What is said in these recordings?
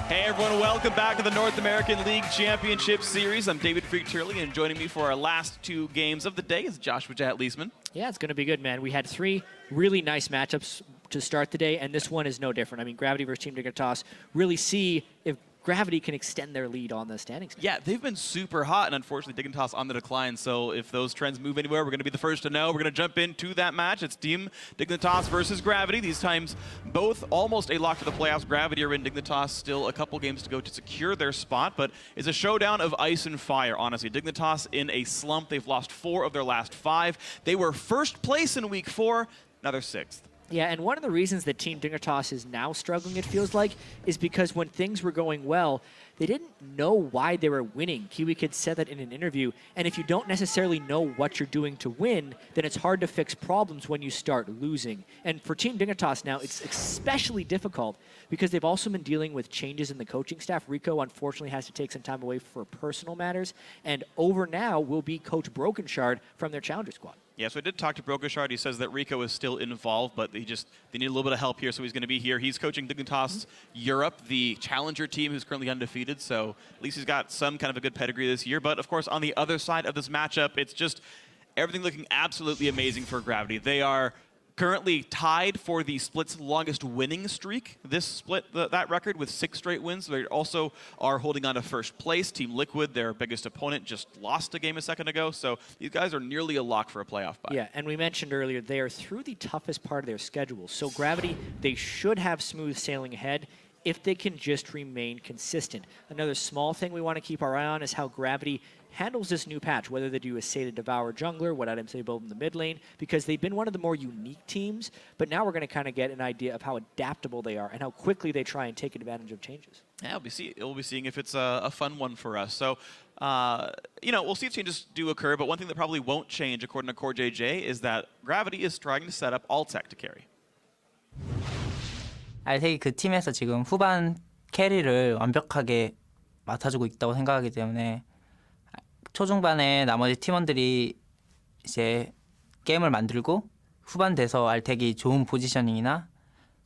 Hey everyone, welcome back to the North American League Championship Series. I'm David Freak Turley, and joining me for our last two games of the day is Joshua Jahat-Leisman. Yeah, it's going to be good, man. We had three really nice matchups to start the day, and this one is no different. I mean, Gravity versus Team Dignitas really see if Gravity can extend their lead on the standings. Yeah, they've been super hot, and unfortunately Dignitas on the decline, so if those trends move anywhere, we're going to be the first to know. We're going to jump into that match. It's Team Dignitas versus Gravity. These times, both almost a lock to the playoffs. Gravity are in, Dignitas still a couple games to go to secure their spot, but it's a showdown of ice and fire, honestly. Dignitas in a slump. They've lost 4 of their last 5. They were first place in Week 4, now they're 6th. Yeah, and one of the reasons that Team Dignitas is now struggling, it feels like, is because when things were going well, they didn't know why they were winning. Kiwi Kid said that in an interview, and if you don't necessarily know what you're doing to win, then it's hard to fix problems when you start losing. And for Team Dignitas now, it's especially difficult because they've also been dealing with changes in the coaching staff. Rico, unfortunately, has to take some time away for personal matters, and over now will be Coach Brokenshard from their Challenger squad. Yeah, so I did talk to Brokenshard. He says that Rico is still involved, but they need a little bit of help here, so he's going to be here. He's coaching Dignitas Europe, the challenger team who's currently undefeated, so at least he's got some kind of a good pedigree this year. But, of course, on the other side of this matchup, it's just everything looking absolutely amazing for Gravity. They are currently tied for the Split's longest winning streak. This Split, that record, with 6 straight wins. They also are holding on to first place. Team Liquid, their biggest opponent, just lost a game a second ago. So these guys are nearly a lock for a playoff bye. Yeah, and we mentioned earlier, they are through the toughest part of their schedule. So Gravity, they should have smooth sailing ahead if they can just remain consistent. Another small thing we want to keep our eye on is how Gravity handles this new patch, whether they do a Say to Devour jungler, what items they build in the mid lane, because they've been one of the more unique teams, but now we're going to kind of get an idea of how adaptable they are and how quickly they try and take advantage of changes. Yeah, we'll be seeing if it's a fun one for us. So, we'll see if changes do occur, but one thing that probably won't change, according to Core JJ, is that Gravity is trying to set up Altec to carry. 알텍이 그 팀에서 지금 후반 캐리를 완벽하게 맡아주고 있다고 생각하기 때문에 초중반에 나머지 팀원들이 이제 게임을 만들고 후반 돼서 알텍이 좋은 포지셔닝이나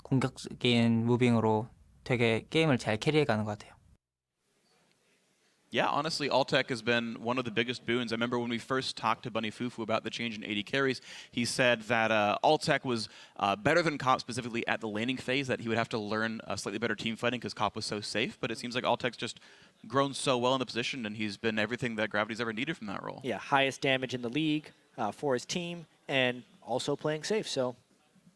공격적인 무빙으로 되게 게임을 잘 캐리해가는 것 같아요. Yeah, honestly, Altec has been one of the biggest boons. I remember when we first talked to Bunny Fufu about the change in 80 carries, he said that Altec was better than Cop specifically at the laning phase, that he would have to learn slightly better team fighting because Cop was so safe. But it seems like Altec's just grown so well in the position, and he's been everything that Gravity's ever needed from that role. Yeah, highest damage in the league for his team, and also playing safe, so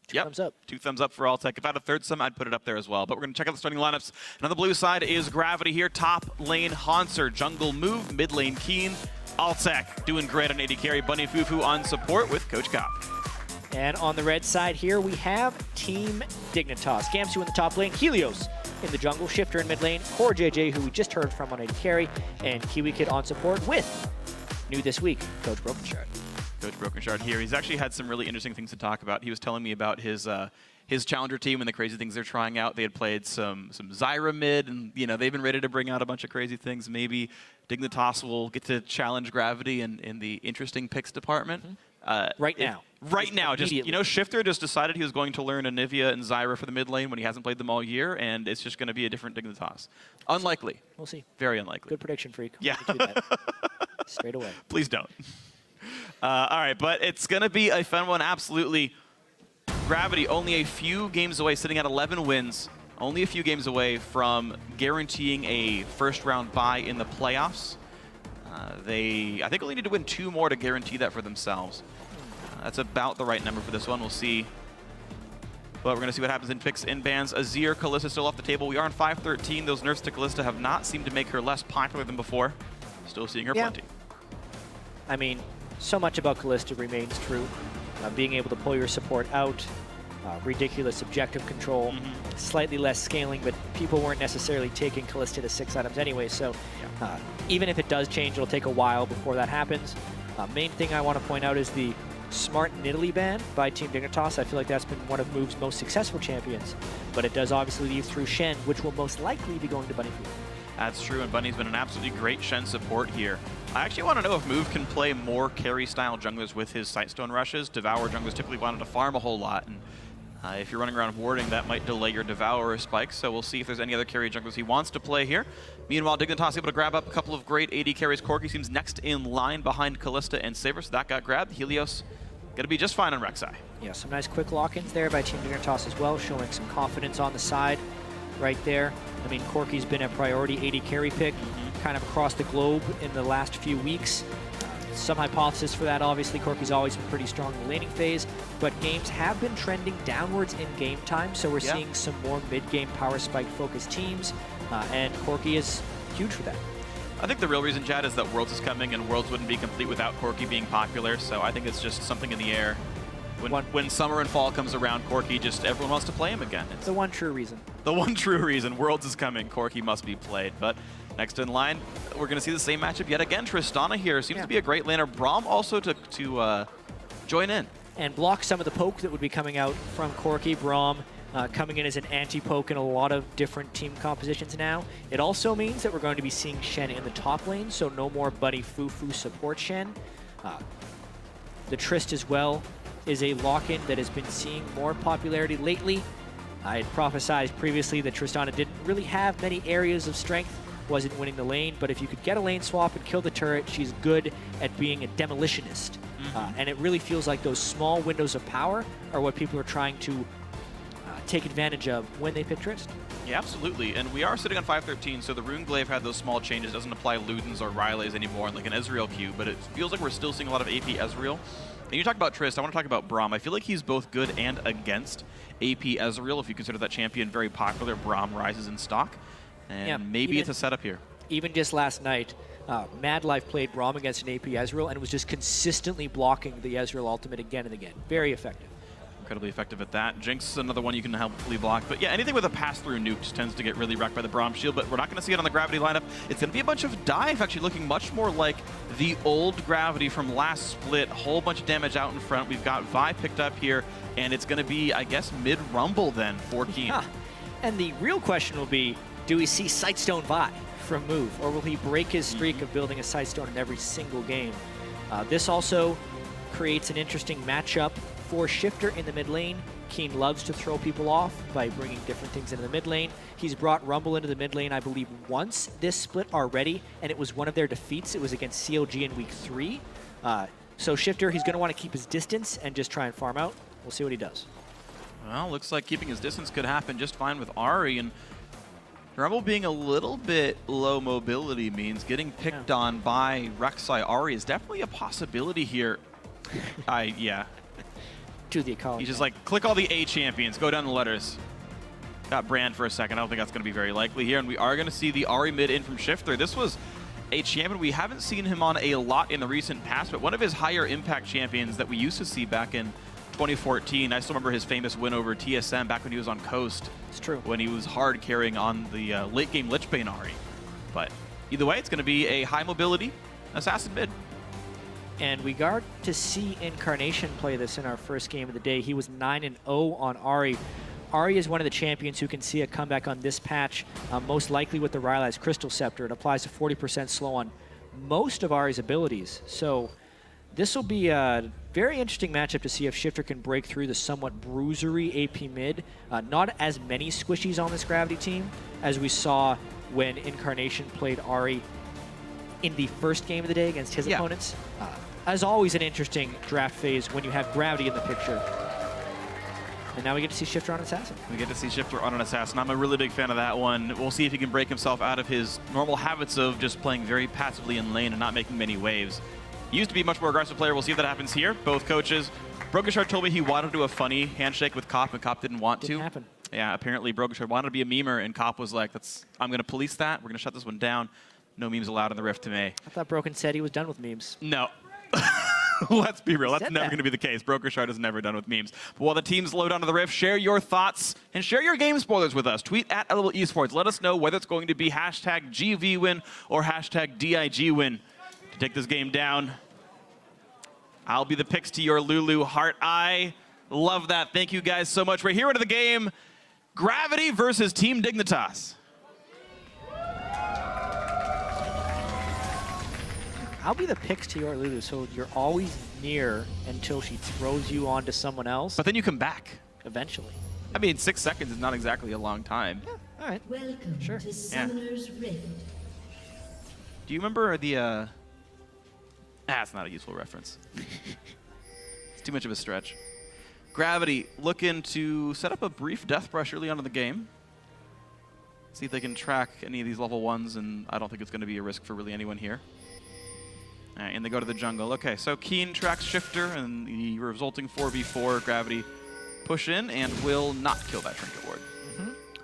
two thumbs up. 2 thumbs up for Altec. If I had a third sum, I'd put it up there as well. But we're going to check out the starting lineups. And on the blue side is Gravity here. Top lane, Hanser. Jungle Move. Mid lane, Keen. Altec doing great on 80 carry. Bunny Fufu on support with Coach Cop. And on the red side here, we have Team Dignitas. Gamsu in the top lane, Helios in the jungle, Shifter in mid lane, Core JJ, who we just heard from on 80 carry, and Kiwi Kid on support with, new this week, Coach Brokenshard. Coach Brokenshard here. He's actually had some really interesting things to talk about. He was telling me about his challenger team and the crazy things they're trying out. They had played some Zyra mid, and they've been ready to bring out a bunch of crazy things. Maybe Dignitas will get to challenge Gravity in the interesting picks department. Right now, just Shifter just decided he was going to learn Anivia and Zyra for the mid lane when he hasn't played them all year, and it's just going to be a different Dignitas. Unlikely. We'll see. Very unlikely. Good prediction, Freak. Yeah. Do that. Straight away. Please don't. All right, but it's going to be a fun one, absolutely. Gravity only a few games away, sitting at 11 wins, only a few games away from guaranteeing a first-round bye in the playoffs. They, I think, only need to win 2 more to guarantee that for themselves. That's about the right number for this one. We'll see. But we're going to see what happens in picks and bans. Azir, Kalista still off the table. We are on 5-13. Those nerfs to Kalista have not seemed to make her less popular than before. Still seeing her plenty. I mean, so much about Kalista remains true. Being able to pull your support out, ridiculous objective control, slightly less scaling, but people weren't necessarily taking Kalista to 6 items anyway, so even if it does change, it'll take a while before that happens. Main thing I want to point out is the smart Nidalee ban by Team Dignitas. I feel like that's been one of Move's most successful champions, but it does obviously leave through Shen, which will most likely be going to Bunny Fufu. That's true, and Bunny's been an absolutely great Shen support here. I actually want to know if Move can play more carry-style junglers with his Sightstone rushes. Devour junglers typically wanted to farm a whole lot, and If you're running around warding, that might delay your Devourer spike, so we'll see if there's any other carry junglers he wants to play here. Meanwhile, Dignitas able to grab up a couple of great AD carries. Corki seems next in line behind Kalista and Saber, so that got grabbed. Helios gonna be just fine on Rek'Sai. Yeah, some nice quick lock-ins there by Team Dignitas as well, showing some confidence on the side right there. I mean, Corki's been a priority AD carry pick kind of across the globe in the last few weeks. Some hypothesis for that, obviously. Corki's always been pretty strong in the laning phase, but games have been trending downwards in game time, so we're seeing some more mid-game power spike-focused teams, and Corki is huge for that. I think the real reason, Chad, is that Worlds is coming, and Worlds wouldn't be complete without Corki being popular, so I think it's just something in the air. When summer and fall comes around, Corki just, everyone wants to play him again. It's the one true reason. The one true reason. Worlds is coming, Corki must be played, but next in line, we're going to see the same matchup yet again. Tristana here seems to be a great laner. Braum also to join in. And block some of the poke that would be coming out from Corki. Braum coming in as an anti-poke in a lot of different team compositions now. It also means that we're going to be seeing Shen in the top lane, so no more Buddy Fufu support Shen. The Trist as well is a lock-in that has been seeing more popularity lately. I had prophesized previously that Tristana didn't really have many areas of strength, wasn't winning the lane, but if you could get a lane swap and kill the turret, she's good at being a demolitionist. And it really feels like those small windows of power are what people are trying to take advantage of when they pick Trist. Yeah, absolutely. And we are sitting on 513, so the Runeglaive had those small changes. Doesn't apply Ludens or Ryleys anymore, like an Ezreal queue, but it feels like we're still seeing a lot of AP Ezreal. And you talk about Trist, I want to talk about Braum. I feel like he's both good and against AP Ezreal. If you consider that champion very popular, Braum rises in stock. And maybe it's a setup here. Even just last night, Mad Life played Braum against an AP Ezreal and was just consistently blocking the Ezreal ultimate again and again. Very effective. Incredibly effective at that. Jinx is another one you can helpfully block. But yeah, anything with a pass-through nuke just tends to get really wrecked by the Braum shield, but we're not going to see it on the Gravity lineup. It's going to be a bunch of dive, actually looking much more like the old Gravity from last split. Whole bunch of damage out in front. We've got Vi picked up here, and it's going to be, I guess, mid-rumble then for Keen. Yeah. And the real question will be, do we see Sightstone Vi from Move, or will he break his streak of building a Sightstone in every single game? This also creates an interesting matchup for Shifter in the mid lane. Keen loves to throw people off by bringing different things into the mid lane. He's brought Rumble into the mid lane, I believe, once this split already, and it was one of their defeats. It was against CLG in week 3. So Shifter, he's going to want to keep his distance and just try and farm out. We'll see what he does. Well, looks like keeping his distance could happen just fine with Ahri, and Rumble being a little bit low mobility means getting picked on by Rek'Sai. Ahri is definitely a possibility here. To the ecology. He's just like, click all the A champions, go down the letters. Got Brand for a second. I don't think that's going to be very likely here, and we are going to see the Ahri mid in from Shifter. This was a champion we haven't seen him on a lot in the recent past, but one of his higher impact champions that we used to see back in 2014. I still remember his famous win over TSM back when he was on Coast. It's true. When he was hard carrying on the late game Lichbane Ahri. But either way, it's going to be a high mobility assassin mid. And we got to see Incarnation play this in our first game of the day. He was 9-0 on Ahri. Ahri is one of the champions who can see a comeback on this patch, most likely with the Rylai's Crystal Scepter. It applies to 40% slow on most of Ahri's abilities. So this will be a very interesting matchup to see if Shifter can break through the somewhat bruisery AP mid. Not as many squishies on this Gravity team as we saw when Incarnation played Ahri in the first game of the day against his opponents. As always, an interesting draft phase when you have Gravity in the picture. And now we get to see Shifter on Assassin. We get to see Shifter on an Assassin. I'm a really big fan of that one. We'll see if he can break himself out of his normal habits of just playing very passively in lane and not making many waves. He used to be a much more aggressive player. We'll see if that happens here. Both coaches. Brokenshard told me he wanted to do a funny handshake with Kopp, and Kopp didn't want to. Didn't happen. Yeah, apparently Brokenshard wanted to be a memer, and Kopp was like, I'm going to police that. We're going to shut this one down. No memes allowed in the Rift to me. I thought Broken said he was done with memes. No. Let's be real. That's never going to be the case. Brokenshard is never done with memes. But while the teams load onto the Rift, share your thoughts and share your game spoilers with us. Tweet at LL Esports. Let us know whether it's going to be hashtag GVWin or hashtag DIGWin to take this game down. I'll be the picks to your Lulu heart. I love that. Thank you guys so much. We're here into the game. Gravity versus Team Dignitas. I'll be the picks to your Lulu, so you're always near until she throws you onto someone else. But then you come back. eventually. I mean, 6 seconds is not exactly a long time. All right. Welcome Sure. to Summoner's Rift. Do you remember the, it's not a useful reference. It's too much of a stretch. Gravity looking to set up a brief death brush early on in the game. See if they can track any of these level 1s, and I don't think it's going to be a risk for really anyone here. All right, and they go to the jungle. Okay, so Keen tracks Shifter, and the resulting 4v4 Gravity push in and will not kill that Trinket Ward.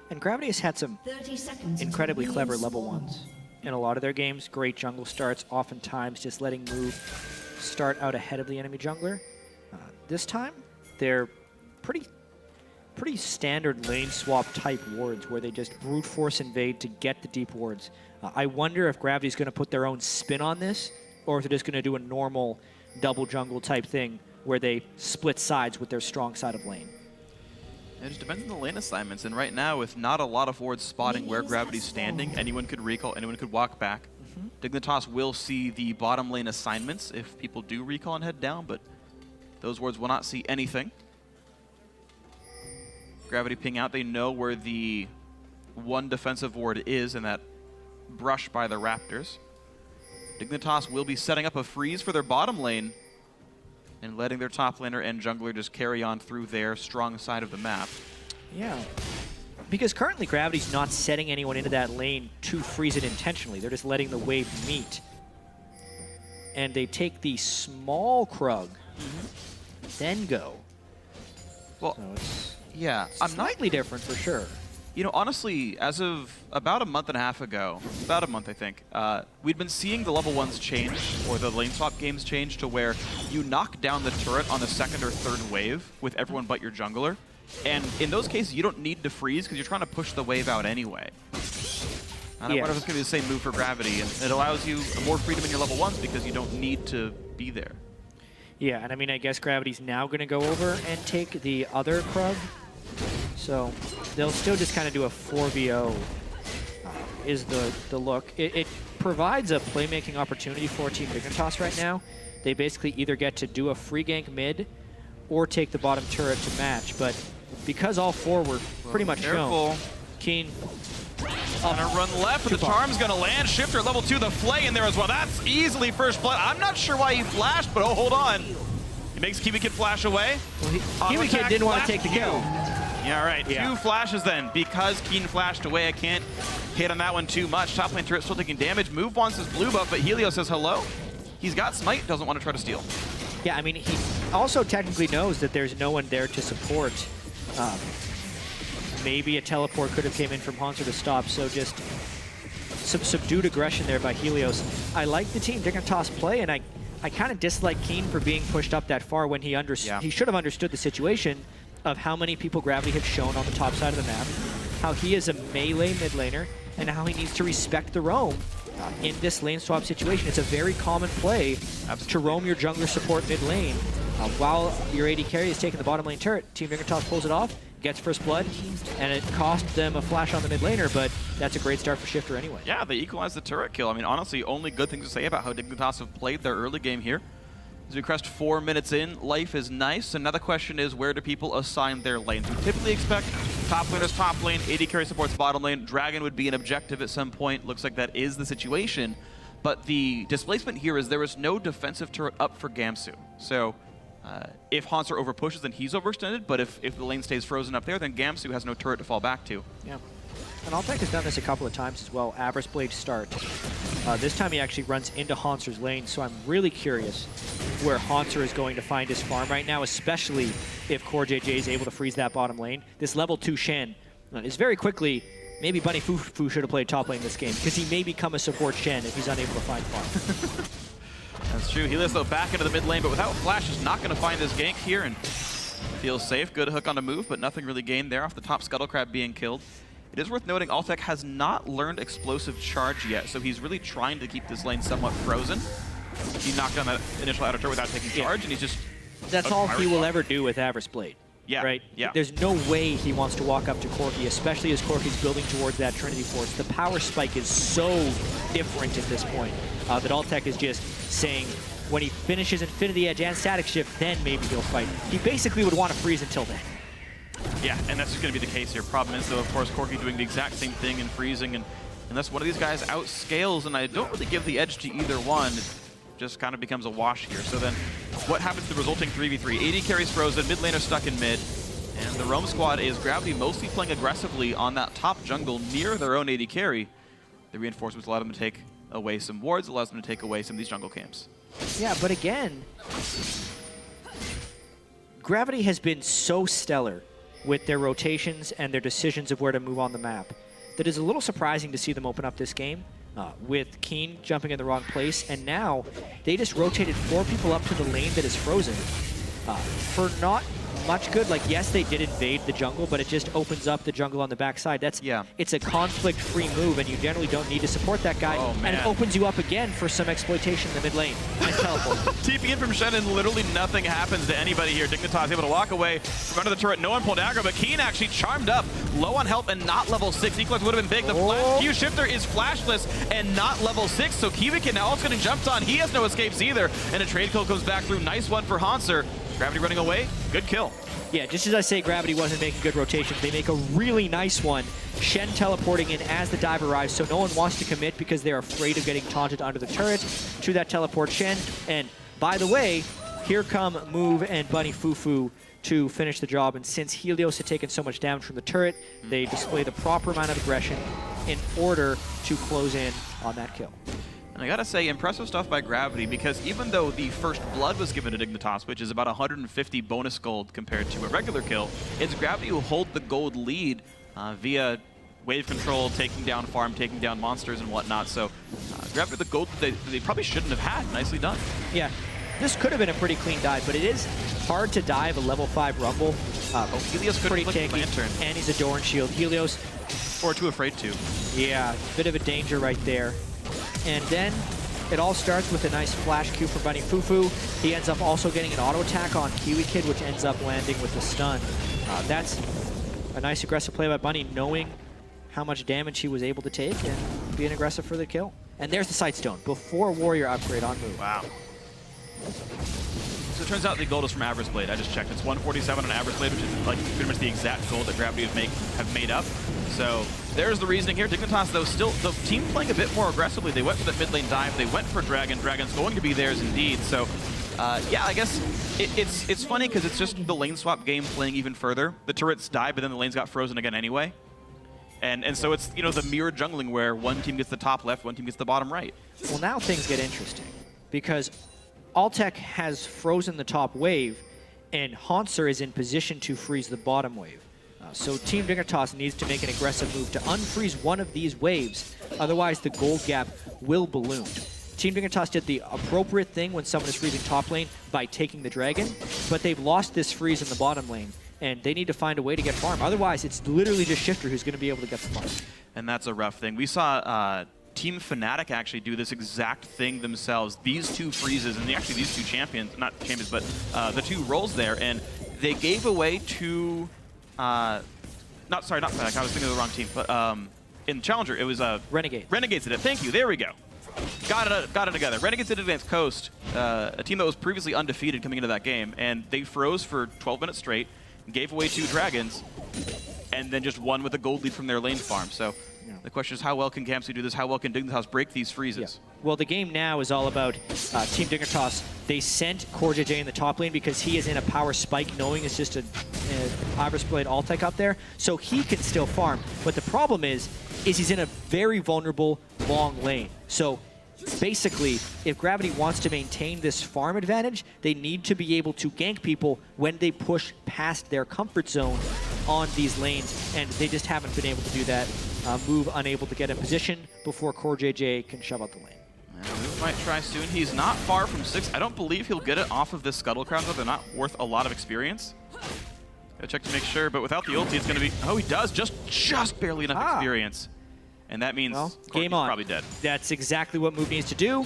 And Gravity has had some 30 seconds. incredibly until clever minions level spawn. ones in a lot of their games. Great jungle starts, oftentimes just letting move start out ahead of the enemy jungler. This time, they're pretty standard lane swap type wards where they just brute force invade to get the deep wards. I wonder if Gravity's going to put their own spin on this, or if they're just going to do a normal double jungle type thing where they split sides with their strong side of lane. It just depends on the lane assignments, and right now, with not a lot of wards spotting where Gravity's standing, anyone could recall, anyone could walk back. Dignitas will see the bottom lane assignments if people do recall and head down, but those wards will not see anything. Gravity ping out, they know where the one defensive ward is in that brush by the Raptors. Dignitas will be setting up a freeze for their bottom lane and letting their top laner and jungler just carry on through their strong side of the map. Yeah. Because currently Gravity's not setting anyone into that lane to freeze it intentionally. They're just letting the wave meet. And they take the small Krug, then go. Well, So it's yeah, I'm not. slightly different for sure. You know, honestly, as of about a month and a half ago, about a month I think, we'd been seeing the level 1s change, or the lane swap games change, to where you knock down the turret on the second or third wave with everyone but your jungler. And in those cases, you don't need to freeze because you're trying to push the wave out anyway. And I wonder if it's going to be the same move for Gravity, and it allows you more freedom in your level 1s because you don't need to be there. Yeah, and I mean, I guess Gravity's now going to go over and take the other Krug. So they'll still just kind of do a 4v0 is the look. It provides a playmaking opportunity for Team Dignitas right now. They basically either get to do a free gank mid or take the bottom turret to match. But because all four were pretty much Careful. shown, Keen Gonna run left, but the charm's gonna land. Shifter at level 2, the flay in there as well. That's easily first blood. I'm not sure why he flashed, but oh, hold on. He makes Kiwi Kid flash away. Well, Kiwi Kid didn't want to take the kill. Yeah, all right. Yeah. 2 flashes then. Because Keen flashed away, I can't hit on that one too much. Top lane turret still taking damage. Move wants his blue buff, but Helios says hello. He's got smite, doesn't want to try to steal. Yeah, I mean, he also technically knows that there's no one there to support. Maybe a teleport could have came in from Hanser to stop, so just some subdued aggression there by Helios. I like the Team Dignitas play, and I kind of dislike Keen for being pushed up that far when he he should have understood the situation of how many people Gravity have shown on the top side of the map, how he is a melee mid laner, and how he needs to respect the roam in this lane swap situation. It's a very common play to roam your jungler support mid lane while your AD carry is taking the bottom lane turret. Team Dignitas pulls it off, gets first blood, and it cost them a flash on the mid laner, but that's a great start for Shifter anyway. Yeah, they equalized the turret kill. I mean, honestly, only good things to say about how Dignitas have played their early game here. As we crest 4 minutes in, life is nice. Another question is, where do people assign their lanes? We typically expect top laners top lane, AD carry supports bottom lane, Dragon would be an objective at some point. Looks like that is the situation. But the displacement here is there is no defensive turret up for Gamsu. So if Hanser overpushes, then he's overextended, but if the lane stays frozen up there, then Gamsu has no turret to fall back to. Yeah. And Altec has done this a couple of times as well. Avarice Blade start. This time he actually runs into Hanser's lane, so I'm really curious where Hanser is going to find his farm right now, especially if Core JJ is able to freeze that bottom lane. This level 2 Shen is very quickly, maybe Bunny Fu should have played top lane this game, because he may become a support Shen if he's unable to find farm. That's true. Helios, though, back into the mid lane, but without Flash is not going to find his gank here, and feels safe. Good hook on the move, but nothing really gained there off the top Scuttle Crab being killed. It is worth noting Altec has not learned Explosive Charge yet, so he's really trying to keep this lane somewhat frozen. He knocked down that initial outer turret without taking charge, and he's just... That's all he will ever do with Avarice Blade. Yeah, right? yeah. There's no way he wants to walk up to Corki, especially as Corki's building towards that Trinity Force. The power spike is so different at this point that Altec is just saying when he finishes Infinity Edge and Static Shift, then maybe he'll fight. He basically would want to freeze until then. Yeah, and that's going to be the case here. Problem is, though, of course, Corki doing the exact same thing and freezing, and unless one of these guys outscales, and I don't really give the edge to either one, it just kind of becomes a wash here. So then, what happens to the resulting 3v3? AD carries frozen, mid laner stuck in mid, and the Roam squad is Gravity mostly playing aggressively on that top jungle near their own AD carry. The reinforcements allow them to take away some wards, allows them to take away some of these jungle camps. Yeah, but again, Gravity has been so stellar with their rotations and their decisions of where to move on the map that it's a little surprising to see them open up this game with Keen jumping in the wrong place, and now they just rotated 4 people up to the lane that is frozen for not much good. Like, yes, they did invade the jungle, but it just opens up the jungle on the backside. It's a conflict-free move, and you generally don't need to support that guy. Oh, man. And it opens you up again for some exploitation in the mid lane. Nice teleport. TP in from Shen, and literally nothing happens to anybody here. Dignitas able to walk away from under the turret. No one pulled aggro, but Keen actually charmed up, low on health and not level 6. Equinox would have been big. The flash Q shifter is flashless and not level 6, so Kiwikin now also getting jumped on. He has no escapes either, and a trade kill comes back through. Nice one for Hanser. Gravity running away. Good kill. Yeah, just as I say Gravity wasn't making good rotations, they make a really nice one. Shen teleporting in as the dive arrives, so no one wants to commit because they're afraid of getting taunted under the turret. To that teleport Shen, and by the way, here come Move and Bunny Fufu to finish the job, and since Helios had taken so much damage from the turret, they display the proper amount of aggression in order to close in on that kill. And I gotta say, impressive stuff by Gravity, because even though the first blood was given to Dignitas, which is about 150 bonus gold compared to a regular kill, it's Gravity who hold the gold lead via wave control, taking down farm, taking down monsters and whatnot. So Gravity the gold they probably shouldn't have had. Nicely done. Yeah, this could have been a pretty clean dive, but it is hard to dive a level 5 Rumble. Helios could pretty have tanky, Lantern. and he's a Doran shield. Helios, Or too afraid to. yeah, bit of a danger right there. And then it all starts with a nice flash Q for Bunny Fufu. He ends up also getting an auto attack on Kiwi Kid, which ends up landing with the stun. That's a nice aggressive play by Bunny, knowing how much damage he was able to take and being aggressive for the kill. And there's the Sightstone before Warrior upgrade on move. Wow. So it turns out the gold is from Average Blade. I just checked. It's 147 on Average Blade, which is like pretty much the exact gold that Gravity have made up. So there's the reasoning here. Dignitas, though, still the team playing a bit more aggressively. They went for the mid lane dive. They went for Dragon. Dragon's going to be theirs indeed. So yeah, I guess it's funny because it's just the lane swap game playing even further. The turrets died, but then the lanes got frozen again anyway. And so it's, you know, the mirror jungling where one team gets the top left, one team gets the bottom right. Well, now things get interesting because Altec has frozen the top wave, and Hanser is in position to freeze the bottom wave. So Team Dignitas needs to make an aggressive move to unfreeze one of these waves, otherwise the gold gap will balloon. Team Dignitas did the appropriate thing when someone is freezing top lane by taking the dragon, but they've lost this freeze in the bottom lane, and they need to find a way to get farm. Otherwise, it's literally just Shifter who's going to be able to get the farm. And that's a rough thing. We saw Team Fnatic actually do this exact thing themselves. These two freezes, and actually these two champions, not champions, but the two roles there, and they gave away to, not Fnatic, I was thinking of the wrong team, but in Challenger, it was Renegade. Renegades did it. Thank you, there we go. Got it together. Renegades did Advanced Coast, a team that was previously undefeated coming into that game, and they froze for 12 minutes straight, gave away 2 dragons, and then just won with a gold lead from their lane farm. So the question is, how well can Gamsu do this? How well can Dignitas break these freezes? Yeah. Well, the game now is all about Team Dignitas. They sent CoreJJ in the top lane because he is in a power spike, knowing it's just an Iris Blade Altec up there, so he can still farm. But the problem is he's in a very vulnerable long lane. So basically, if Gravity wants to maintain this farm advantage, they need to be able to gank people when they push past their comfort zone on these lanes, and they just haven't been able to do that. Move unable to get in position before CoreJJ can shove out the lane. Move might try soon. He's not far from 6. I don't believe he'll get it off of this Scuttle Crown, though. They're not worth a lot of experience. Gotta check to make sure, but without the ulti, it's gonna be... Oh, he does! Just barely enough experience. And that means game on. Probably dead. That's exactly what Move needs to do.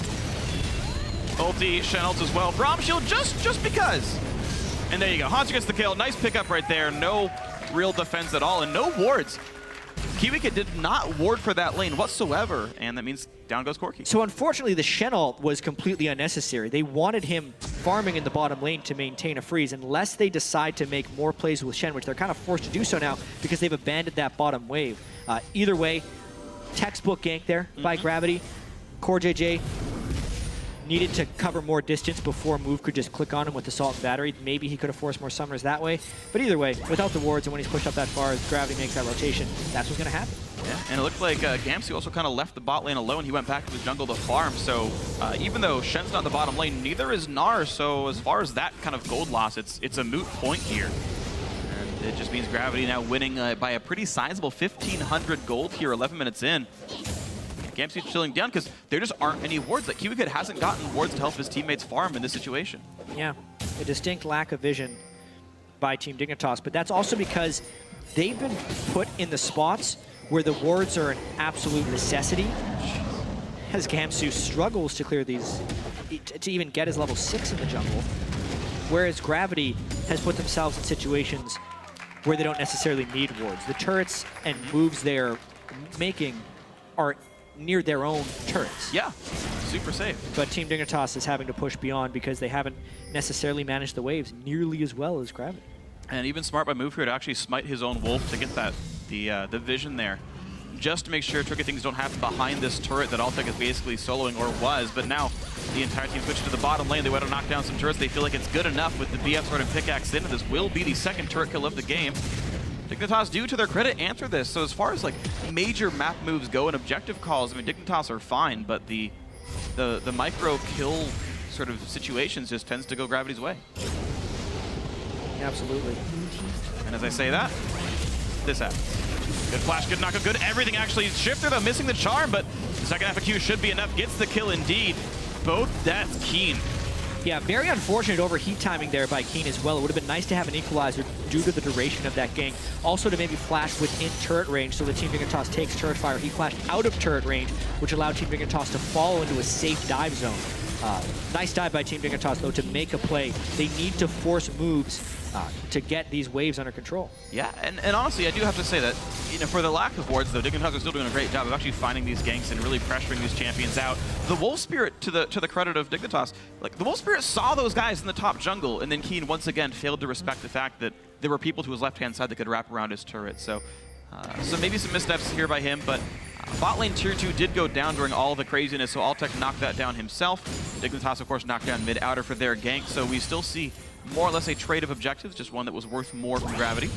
Ulti, Shen ult as well. Braum shield just because. And there you go. Hanser gets the kill. Nice pickup right there. No real defense at all, and no wards. Kiwika did not ward for that lane whatsoever, and that means down goes Corki. So unfortunately, the Shen ult was completely unnecessary. They wanted him farming in the bottom lane to maintain a freeze unless they decide to make more plays with Shen, which they're kind of forced to do so now because they've abandoned that bottom wave. Either way, textbook gank there by Gravity. CoreJJ needed to cover more distance before Move could just click on him with Assault and Battery. Maybe he could have forced more summoners that way. But either way, without the wards and when he's pushed up that far, as Gravity makes that rotation, that's what's going to happen. Yeah, and it looked like Gamsu also kind of left the bot lane alone. He went back to his jungle to farm. So even though Shen's not in the bottom lane, neither is Gnar. So as far as that kind of gold loss, it's a moot point here. And it just means Gravity now winning by a pretty sizable 1,500 gold here, 11 minutes in. Gamsu's chilling down because there just aren't any wards. Like Kiwikid hasn't gotten wards to help his teammates farm in this situation. Yeah, a distinct lack of vision by Team Dignitas, but that's also because they've been put in the spots where the wards are an absolute necessity, as Gamsu struggles to clear these, to even get his level 6 in the jungle, whereas Gravity has put themselves in situations where they don't necessarily need wards. The turrets and moves they're making are near their own turrets. Yeah, super safe. But Team Dignitas is having to push beyond because they haven't necessarily managed the waves nearly as well as Gravity. And even smart by Move here to actually smite his own wolf to get that the vision there, just to make sure tricky things don't happen behind this turret that Altec is basically soloing, or was. But now the entire team switched to the bottom lane. They want to knock down some turrets. They feel like it's good enough with the BF sword and pickaxe in, and this will be the second turret kill of the game. Dignitas do, to their credit, answer this. So as far as like major map moves go and objective calls, I mean, Dignitas are fine, but the micro kill sort of situations just tends to go Gravity's way. Absolutely. And as I say that, this happens. Good flash, good knockup, good everything actually. Shifter though, missing the charm, but the second half of Q should be enough. Gets the kill indeed. Both deaths Keen. Yeah, very unfortunate overheat timing there by Keen as well. It would have been nice to have an equalizer due to the duration of that gank. Also to maybe flash within turret range so that Team Dignitas takes turret fire. He flashed out of turret range, which allowed Team Dignitas to fall into a safe dive zone. Nice dive by Team Dignitas, though, to make a play. They need to force moves to get these waves under control. Yeah, and honestly, I do have to say that, you know, for the lack of wards, though, Dignitas are still doing a great job of actually finding these ganks and really pressuring these champions out. The Wolf Spirit, to the credit of Dignitas, like the Wolf Spirit saw those guys in the top jungle, and then Keen once again failed to respect the fact that there were people to his left-hand side that could wrap around his turret. So maybe some missteps here by him, but bot lane tier 2 did go down during all the craziness, so Altec knocked that down himself. Dignitas, of course, knocked down mid-outer for their gank, so we still see more or less a trade of objectives, just one that was worth more from Gravity.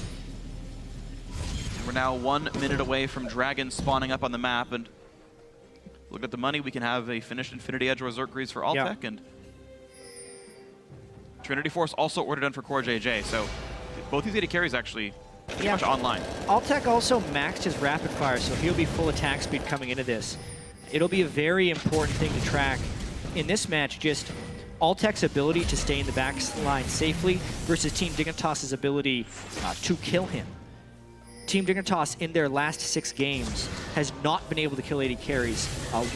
And we're now 1 minute away from Dragon spawning up on the map, and look at the money. We can have a finished Infinity Edge or Zerkries for Altec, and Trinity Force also ordered in for CoreJJ, so both these AD carries actually pretty much online. Altec also maxed his rapid fire, so he'll be full attack speed coming into this. It'll be a very important thing to track in this match, just Altec's ability to stay in the back line safely versus Team Dignitas' ability to kill him. Team Dignitas, in their last 6 games, has not been able to kill AD carries.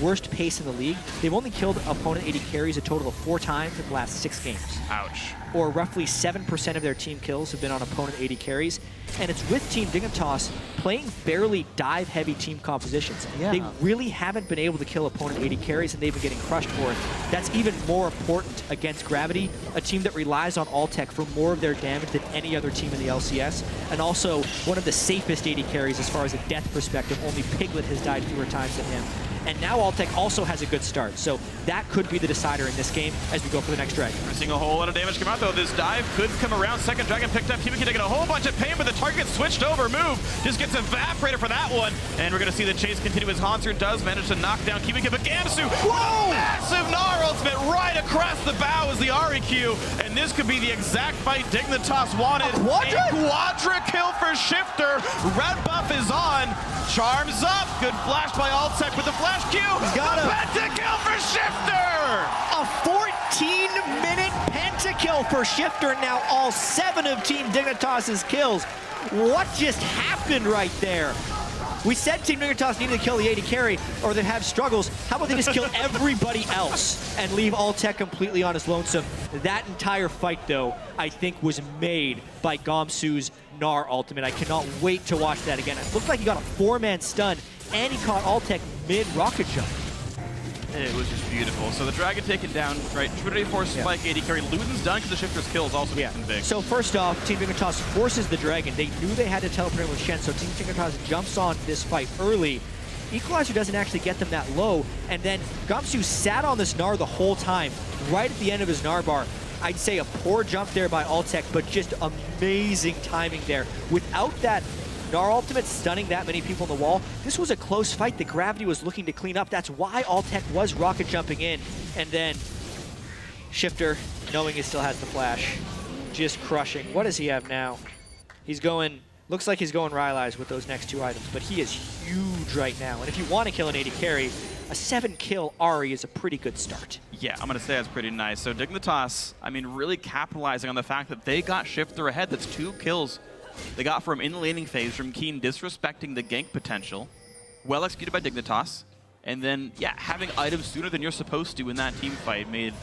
Worst pace in the league. They've only killed opponent AD carries a total of 4 times in the last 6 games. Ouch. Or roughly 7% of their team kills have been on opponent AD carries. And it's with Team Dignitas playing fairly dive-heavy team compositions. Yeah. They really haven't been able to kill opponent AD carries, and they've been getting crushed for it. That's even more important against Gravity, a team that relies on Altec for more of their damage than any other team in the LCS, and also one of the safest AD carries as far as a death perspective. Only Piglet has died fewer times than him. And now Altec also has a good start, so that could be the decider in this game as we go for the next Dragon. We're seeing a whole lot of damage come out, though. This dive could come around. Second Dragon picked up. Kiwikid taking a whole bunch of pain, but the target switched over. Move just gets evaporated for that one. And we're going to see the chase continue as Hanser does manage to knock down Kiwikid, but Gamsu, whoa! Massive Gnar ultimate right across the bow is the REQ, and this could be the exact fight Dignitas wanted. A quadra kill for Shifter. Red buff is on. Charms up. Good flash by Altec with the flash Q. Got him. Pentakill for Shifter! A 14-minute pentakill for Shifter, now all 7 of Team Dignitas' kills. What just happened right there? We said Team Dignitas needed to kill the AD carry or they'd have struggles. How about they just kill everybody else and leave Altec completely on his lonesome? That entire fight, though, I think was made by Gamsu's Gnar ultimate. I cannot wait to watch that again. It looked like he got a 4-man stun and he caught Altec mid-rocket jump. It was just beautiful. So the Dragon taken down, right? Trinity Force, Spike, AD carry. Luden's done because the Shifter's kills also makes him big. So first off, Team Dignitas forces the Dragon. They knew they had to teleport in with Shen, so Team Dignitas jumps on this fight early. Equalizer doesn't actually get them that low, and then Gamsu sat on this Gnar the whole time, right at the end of his Gnar bar. I'd say a poor jump there by Altec, but just amazing timing there. Without that Gnar ultimate stunning that many people on the wall, this was a close fight that Gravity was looking to clean up. That's why Altec was rocket jumping in. And then Shifter, knowing he still has the flash, just crushing. What does he have now? He's going, looks like he's going Rylai's with those next 2 items, but he is huge right now. And if you want to kill an AD carry, a 7-kill Ahri is a pretty good start. Yeah, I'm going to say that's pretty nice. So Dignitas, I mean, really capitalizing on the fact that they got Shifter ahead. That's 2 kills they got from in the laning phase, from Keen disrespecting the gank potential. Well executed by Dignitas. And then, yeah, having items sooner than you're supposed to in that team fight made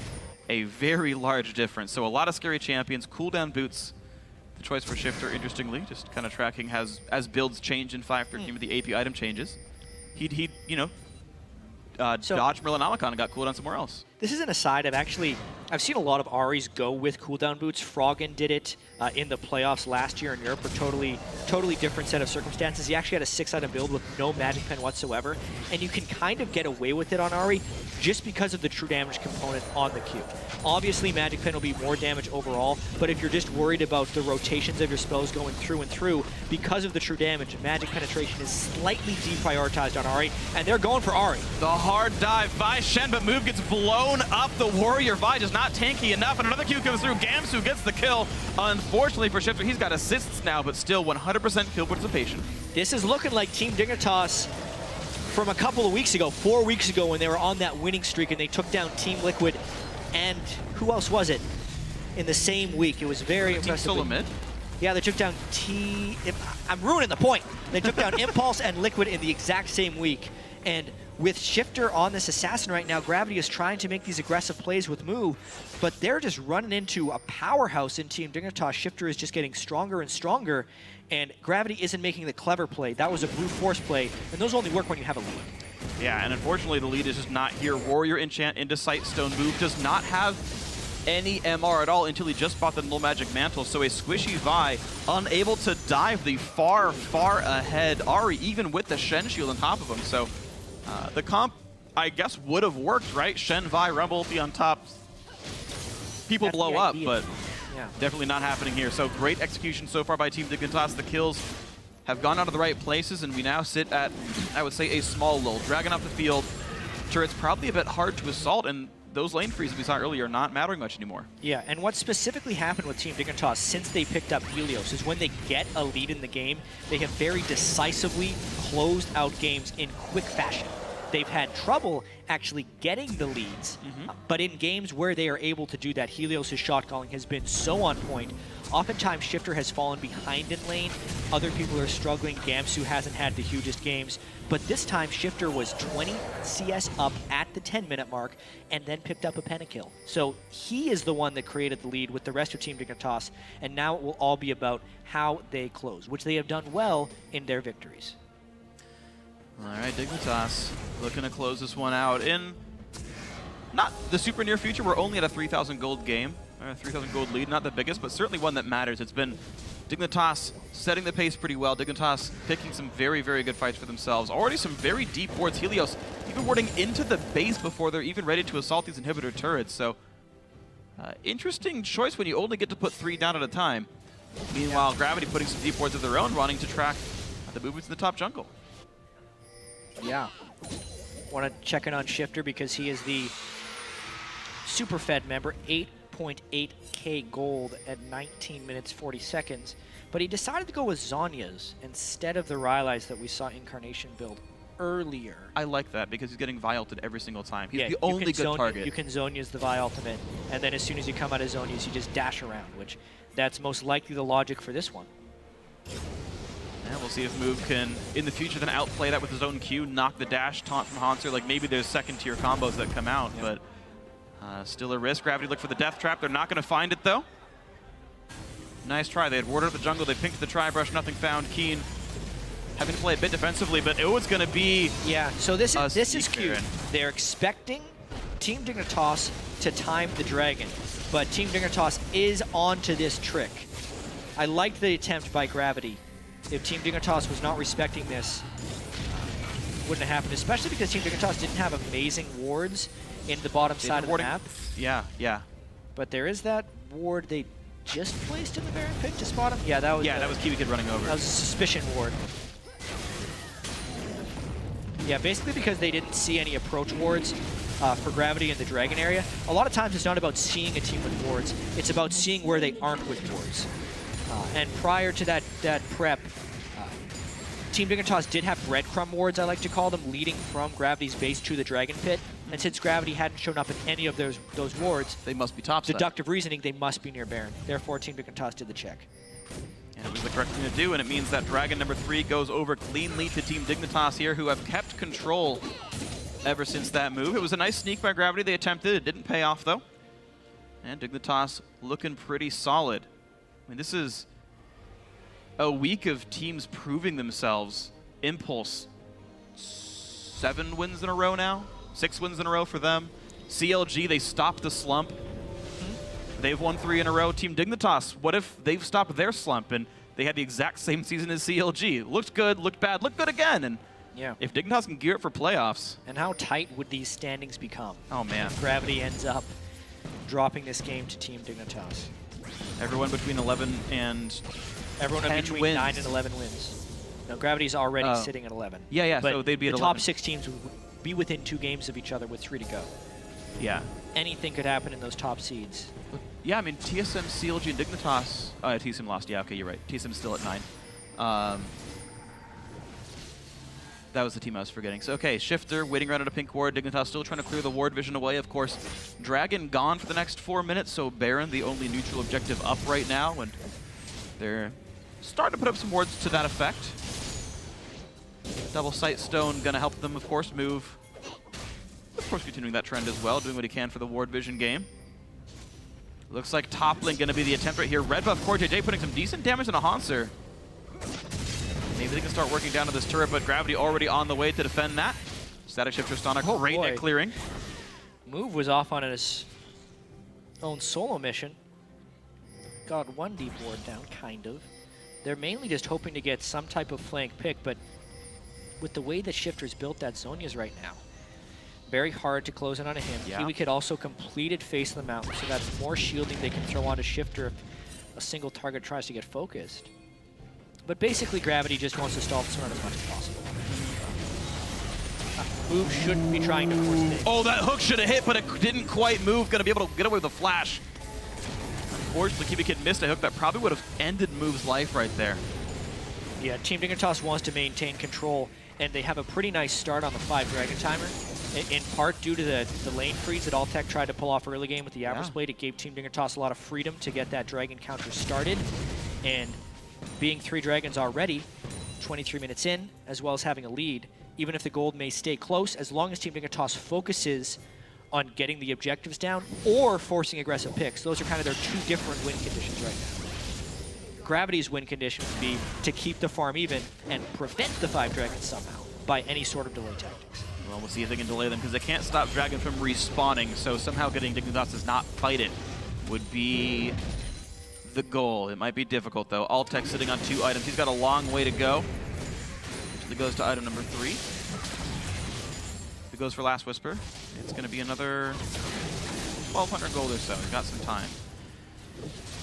a very large difference. So a lot of scary champions, cooldown boots. The choice for Shifter, interestingly, just kind of tracking as builds change in 5.13 with the AP item changes. He'd you know, dodged Merlinomicon and got cooldown somewhere else. This is an aside. I've seen a lot of Ahris go with cooldown boots. Froggen did it in the playoffs last year in Europe, a totally different set of circumstances. He actually had a 6-item build with no magic pen whatsoever, and you can kind of get away with it on Ahri just because of the true damage component on the Q. Obviously, magic pen will be more damage overall, but if you're just worried about the rotations of your spells going through and through, because of the true damage, magic penetration is slightly deprioritized on Ahri, and they're going for Ahri. The hard dive by Shen, but move gets blown up. The Warrior Vi just not tanky enough, and another Q comes through. Gamsu gets the kill. Unfortunately for Shifter, he's got assists now, but still 100% kill participation. This is looking like Team Dignitas from a couple of weeks ago, 4 weeks ago, when they were on that winning streak and they took down Team Liquid and who else was it in the same week? It was very impressive. Team Solomid? Yeah, they took down I'm ruining the point. They took down Impulse and Liquid in the exact same week. And with Shifter on this Assassin right now, Gravity is trying to make these aggressive plays with Mu, but they're just running into a powerhouse in Team Dignitas. Shifter is just getting stronger and stronger, and Gravity isn't making the clever play. That was a brute force play, and those only work when you have a lead. Yeah, and unfortunately the lead is just not here. Warrior enchant into Sightstone move does not have any MR at all until he just bought the Null Magic Mantle, so a squishy Vi unable to dive the far ahead Ahri, even with the Shen shield on top of him. So the comp, I guess, would have worked, right? Shen, Vi, Rumble ulti on top. People That's blow the up, idea. but Yeah. definitely not happening here. So great execution so far by Team Dignitas. The kills have gone out of the right places, and we now sit at, I would say, a small lull. Dragon off the field. Turret's probably a bit hard to assault, and those lane freezes we saw earlier are not mattering much anymore. Yeah, and what specifically happened with Team Dignitas since they picked up Helios is when they get a lead in the game, they have very decisively closed out games in quick fashion. They've had trouble actually getting the leads, but in games where they are able to do that, Helios' shot calling has been so on point. Oftentimes, Shifter has fallen behind in lane. Other people are struggling. Gamsu hasn't had the hugest games. But this time, Shifter was 20 CS up at the 10-minute mark and then picked up a pentakill. So he is the one that created the lead with the rest of Team Dignitas, and now it will all be about how they close, which they have done well in their victories. All right, Dignitas looking to close this one out in not the super near future. We're only at a 3,000 gold game, or a 3,000 gold lead. Not the biggest, but certainly one that matters. It's been Dignitas setting the pace pretty well. Dignitas picking some very good fights for themselves. Already some very deep wards. Helios even warding into the base before they're even ready to assault these inhibitor turrets. So interesting choice when you only get to put 3 down at a time. Meanwhile, Gravity putting some deep wards of their own, running to track the movements in the top jungle. Yeah. Want to check in on Shifter because he is the Super Fed member, 8.8k gold at 19 minutes 40 seconds. But he decided to go with Zhonya's instead of the Rylai's that we saw Incarnation build earlier. I like that because he's getting Vi ulted every single time. He's Yeah, the only good target. You can Zhonya's the Vi ultimate, and then as soon as you come out of Zhonya's, you just dash around, which that's most likely the logic for this one. And we'll see if Move can, in the future, then outplay that with his own Q, knock the dash, taunt from Hanser. Like maybe there's second-tier combos that come out, but still a risk. Gravity look for the death trap. They're not going to find it, though. Nice try. They had warded up the jungle. They pinked the tri-brush. Nothing found. Keen having to play a bit defensively, but it was going to be Yeah, so this is Sneak cute. Baron. They're expecting Team Dignitas to time the dragon, but Team Dignitas is onto this trick. I liked the attempt by Gravity. If Team Dignitas was not respecting this, wouldn't have happened, especially because Team Dignitas didn't have amazing wards in the bottom They've side been of the warding- map. Yeah, yeah. But there is that ward they just placed in the Baron pit to spot him. Yeah, that was Yeah, that was Kiwi Kid running over. that was a suspicion ward. Yeah, basically because they didn't see any approach wards for Gravity in the Dragon area. A lot of times it's not about seeing a team with wards, it's about seeing where they aren't with wards. And prior to that prep, Team Dignitas did have breadcrumb wards, I like to call them, leading from Gravity's base to the Dragon Pit. And since Gravity hadn't shown up in any of those wards, They must be top side. deductive reasoning, they must be near Baron. Therefore, Team Dignitas did the check. And it was the correct thing to do, and it means that Dragon number 3 goes over cleanly to Team Dignitas here, who have kept control ever since that move. It was a nice sneak by Gravity. They attempted. It didn't pay off, though. And Dignitas looking pretty solid. I mean, this is a week of teams proving themselves. Impulse, 7 wins in a row now. 6 wins in a row for them. CLG, they stopped the slump. They've won 3 in a row. Team Dignitas, what if they've stopped their slump and they had the exact same season as CLG? Looked good, looked bad, looked good again. And Yeah. if Dignitas can gear up for playoffs, And how tight would these standings become? oh man, If Gravity ends up dropping this game to Team Dignitas. everyone between 11 and Everyone in 10 between wins. 9 and 11 wins. Now, Gravity's already Oh. sitting at 11. Yeah, But so they'd be at the 11. top 6 teams would be within 2 games of each other with 3 to go. Yeah. Anything could happen in those top seeds. Yeah, I mean, TSM, CLG, and Dignitas. TSM lost. Yeah, okay, you're right. TSM's still at 9. That was the team I was forgetting. So, okay, Shifter waiting around at a pink ward. Dignitas still trying to clear the ward vision away. Of course, Dragon gone for the next 4 minutes, so Baron, the only neutral objective up right now, and they're starting to put up some wards to that effect. Double Sight Stone gonna help them, of course, move. Of course, continuing that trend as well, doing what he can for the ward vision game. Looks like top lane gonna be the attempt right here. Red buff Core JJ putting some decent damage on a Hanser. Maybe they can start working down to this turret, but Gravity already on the way to defend that. Static Shifter Stana, Oh, great boy. at clearing. Move was off on his own solo mission. Got 1 deep ward down, kind of. They're mainly just hoping to get some type of flank pick, but with the way that Shifter's built that Zhonya's right now, very hard to close in on him. Yeah. Kiwi Kid also completed Face of the Mountain, so that's more shielding they can throw onto Shifter if a single target tries to get focused. But basically, Gravity just wants to stall this run as much as possible. Move shouldn't be trying to force it. Oh, that hook should have hit, but it didn't quite move. Gonna be able to get away with a flash. Unfortunately, Kiwi Kid missed a hook that probably would have ended Move's life right there. Yeah, Team Dignitas wants to maintain control, and they have a pretty nice start on the 5 Dragon Timer. In part due to the lane freeze that Alltech tried to pull off early game with the Avarice Yeah. Blade, it gave Team Dignitas a lot of freedom to get that Dragon counter started. And being 3 Dragons already, 23 minutes in, as well as having a lead, even if the gold may stay close, as long as Team Dignitas focuses on getting the objectives down or forcing aggressive picks. Those are kind of their 2 different win conditions right now. Gravity's win condition would be to keep the farm even and prevent the 5 Dragons somehow by any sort of delay tactics. Well, we'll see if they can delay them, because they can't stop Dragon from respawning, so somehow getting Dignitas does not fight it would be the goal. It might be difficult, though. Alltech sitting on 2 items. He's got a long way to go. Usually goes to item number 3. If it goes for Last Whisper, it's going to be another 1,200 gold or so. He's got some time.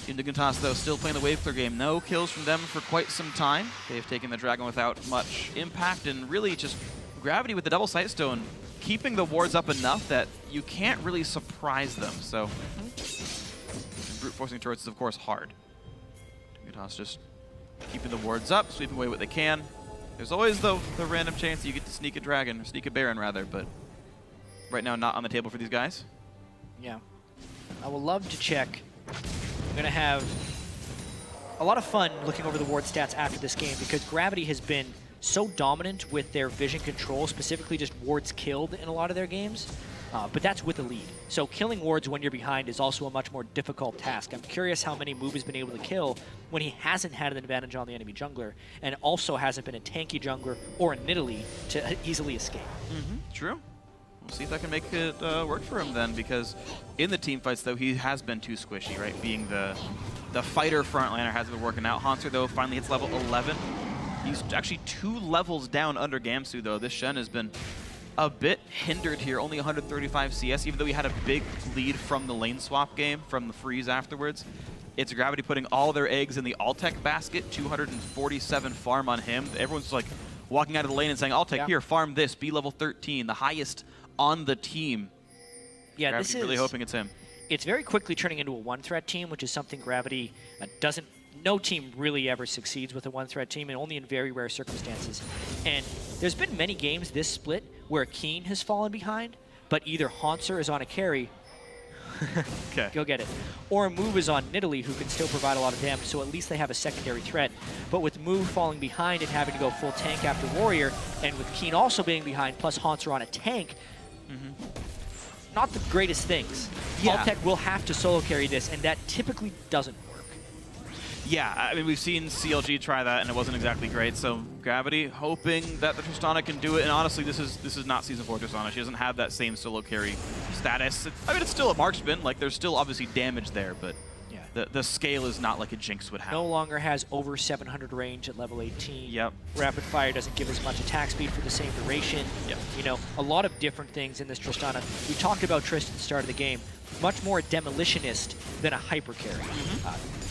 Dignitas, though, still playing the wave clear game. No kills from them for quite some time. They've taken the Dragon without much impact, and really just Gravity with the double sight stone, keeping the wards up enough that you can't really surprise them. So brute forcing turrets is, of course, hard. Dignitas just keeping the wards up, sweeping away what they can. There's always the random chance that you get to sneak a Dragon, or sneak a Baron, rather, but right now not on the table for these guys. Yeah. I will love to check. I'm going to have a lot of fun looking over the ward stats after this game, because Gravity has been so dominant with their vision control, specifically just wards killed in a lot of their games, but that's with a lead. So killing wards when you're behind is also a much more difficult task. I'm curious how many Move has been able to kill when he hasn't had an advantage on the enemy jungler, and also hasn't been a tanky jungler or a Nidalee to easily escape. True. We'll see if that can make it work for him then, because in the team fights, though, he has been too squishy, right? Being the fighter frontliner hasn't been working out. Haunter, though, finally hits level 11. He's actually 2 levels down under Gamsu, though. This Shen has been a bit hindered here, only 135 CS, even though he had a big lead from the lane swap game, from the freeze afterwards. It's Gravity putting all their eggs in the Altec basket, 247 farm on him. Everyone's like walking out of the lane and saying, Altec, here, farm this, be level 13, the highest on the team. Yeah, Gravity this is really hoping it's him. It's very quickly turning into a one-threat team, which is something Gravity doesn't. No team really ever succeeds with a one-threat team, and only in very rare circumstances. And there's been many games this split where Keen has fallen behind, but either Haunter is on a carry, Okay. go get it, or Move is on Nidalee, who can still provide a lot of damage, so at least they have a secondary threat. But with Move falling behind and having to go full tank after Warrior, and with Keen also being behind, plus Haunter on a tank, not the greatest things. Yeah. Altec will have to solo carry this, and that typically doesn't work. Yeah, I mean, we've seen CLG try that, and it wasn't exactly great. So Gravity hoping that the Tristana can do it. And honestly, this is not Season 4 Tristana. She doesn't have that same solo carry status. I mean, it's still a marksman. Like, there's still obviously damage there, but Yeah. the scale is not like a Jinx would have. No longer has over 700 range at level 18. Yep. Rapid fire doesn't give as much attack speed for the same duration. Yep. You know, a lot of different things in this Tristana. We talked about Trist at the start of the game. Much more a demolitionist than a hyper carry.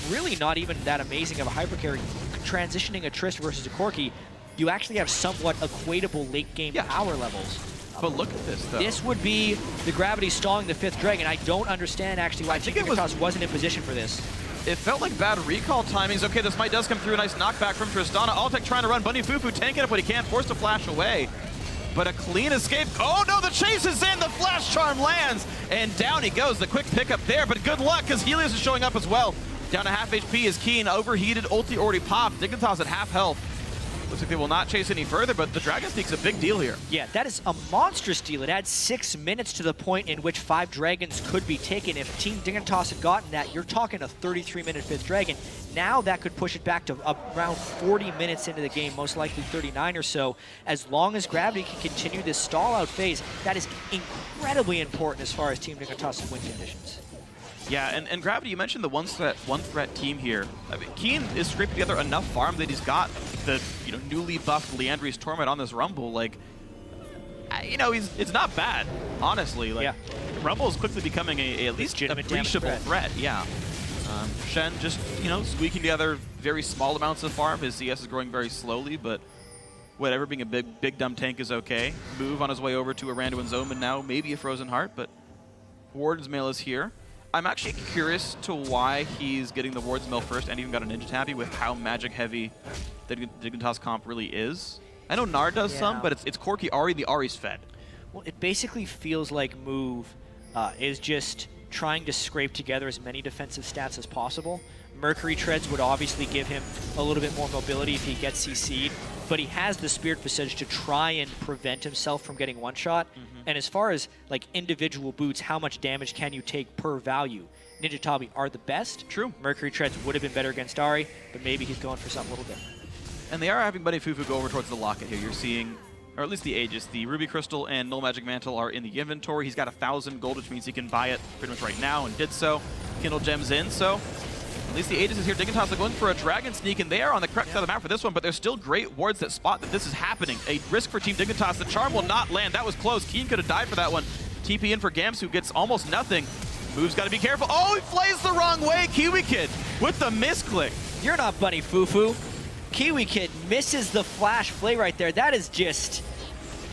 Really not even that amazing of a hyper carry. Transitioning a Trist versus a Corki, you actually have somewhat equatable late game power levels. But look at this, though. This would be the Gravity stalling the 5th Dragon. I don't understand actually why Team Dignitas wasn't in position for this. It felt like bad recall timings. Okay, this might does come through. A nice knockback from Tristana. Altec trying to run. Bunny Fufu tanking it, but he can't. Forced to flash away. But a clean escape. Oh no, the chase is in. The flash charm lands. And down he goes. The quick pickup there. But good luck, because Helios is showing up as well. Down to half HP is Keen. Overheated. Ulti already popped. Dignitas at half health. Looks like they will not chase any further, but the Dragon Sneak's a big deal here. Yeah, that is a monstrous deal. It adds 6 minutes to the point in which 5 dragons could be taken. If Team Dignitas had gotten that, you're talking a 33-minute 5th dragon. Now that could push it back to around 40 minutes into the game, most likely 39 or so. As long as Gravity can continue this stall-out phase, that is incredibly important as far as Team Dignitas' win conditions. Yeah, and Gravity, you mentioned the one threat team here. I mean, Keen is scraping together enough farm that he's got the newly buffed Leandri's Torment on this Rumble. Like, it's not bad, honestly. Like, Rumble is quickly becoming at least a breachable threat. Yeah. Shen just squeaking together very small amounts of farm. His CS is growing very slowly, but whatever. Being a big dumb tank is okay. Move on his way over to a Randuin's Omen now, maybe a Frozen Heart, but Warden's Mail is here. I'm actually curious to why he's getting the Ward's Mill first and even got a Ninja Tabby with how magic heavy the Dignitas comp really is. I know Nard does some, but it's Corki, Ahri, the Ahri's fed. Well, it basically feels like Move is just trying to scrape together as many defensive stats as possible. Mercury Treads would obviously give him a little bit more mobility if he gets CC'd, but he has the Spirit Visage to try and prevent himself from getting one-shot. And as far as like individual boots, how much damage can you take per value? Ninja Tabi are the best. True. Mercury Treads would have been better against Ahri, but maybe he's going for something a little different. And they are having Bunny Fufu go over towards the Locket here. You're seeing, or at least the Aegis, the Ruby Crystal and Null Magic Mantle are in the inventory. He's got 1,000 gold, which means he can buy it pretty much right now, and did so. Kindle Gems in, so at least the Aegis is here. Dignitas are going for a Dragon Sneak, and they are on the correct side of the map for this one, but there's still great wards that spot that this is happening. A risk for Team Dignitas. The Charm will not land. That was close. Keen could have died for that one. TP in for Gams, who gets almost nothing. Move's got to be careful. Oh, he flays the wrong way. Kiwi Kid with the misclick. You're not Bunny Fufu. Kiwi Kid misses the flash play right there. That is just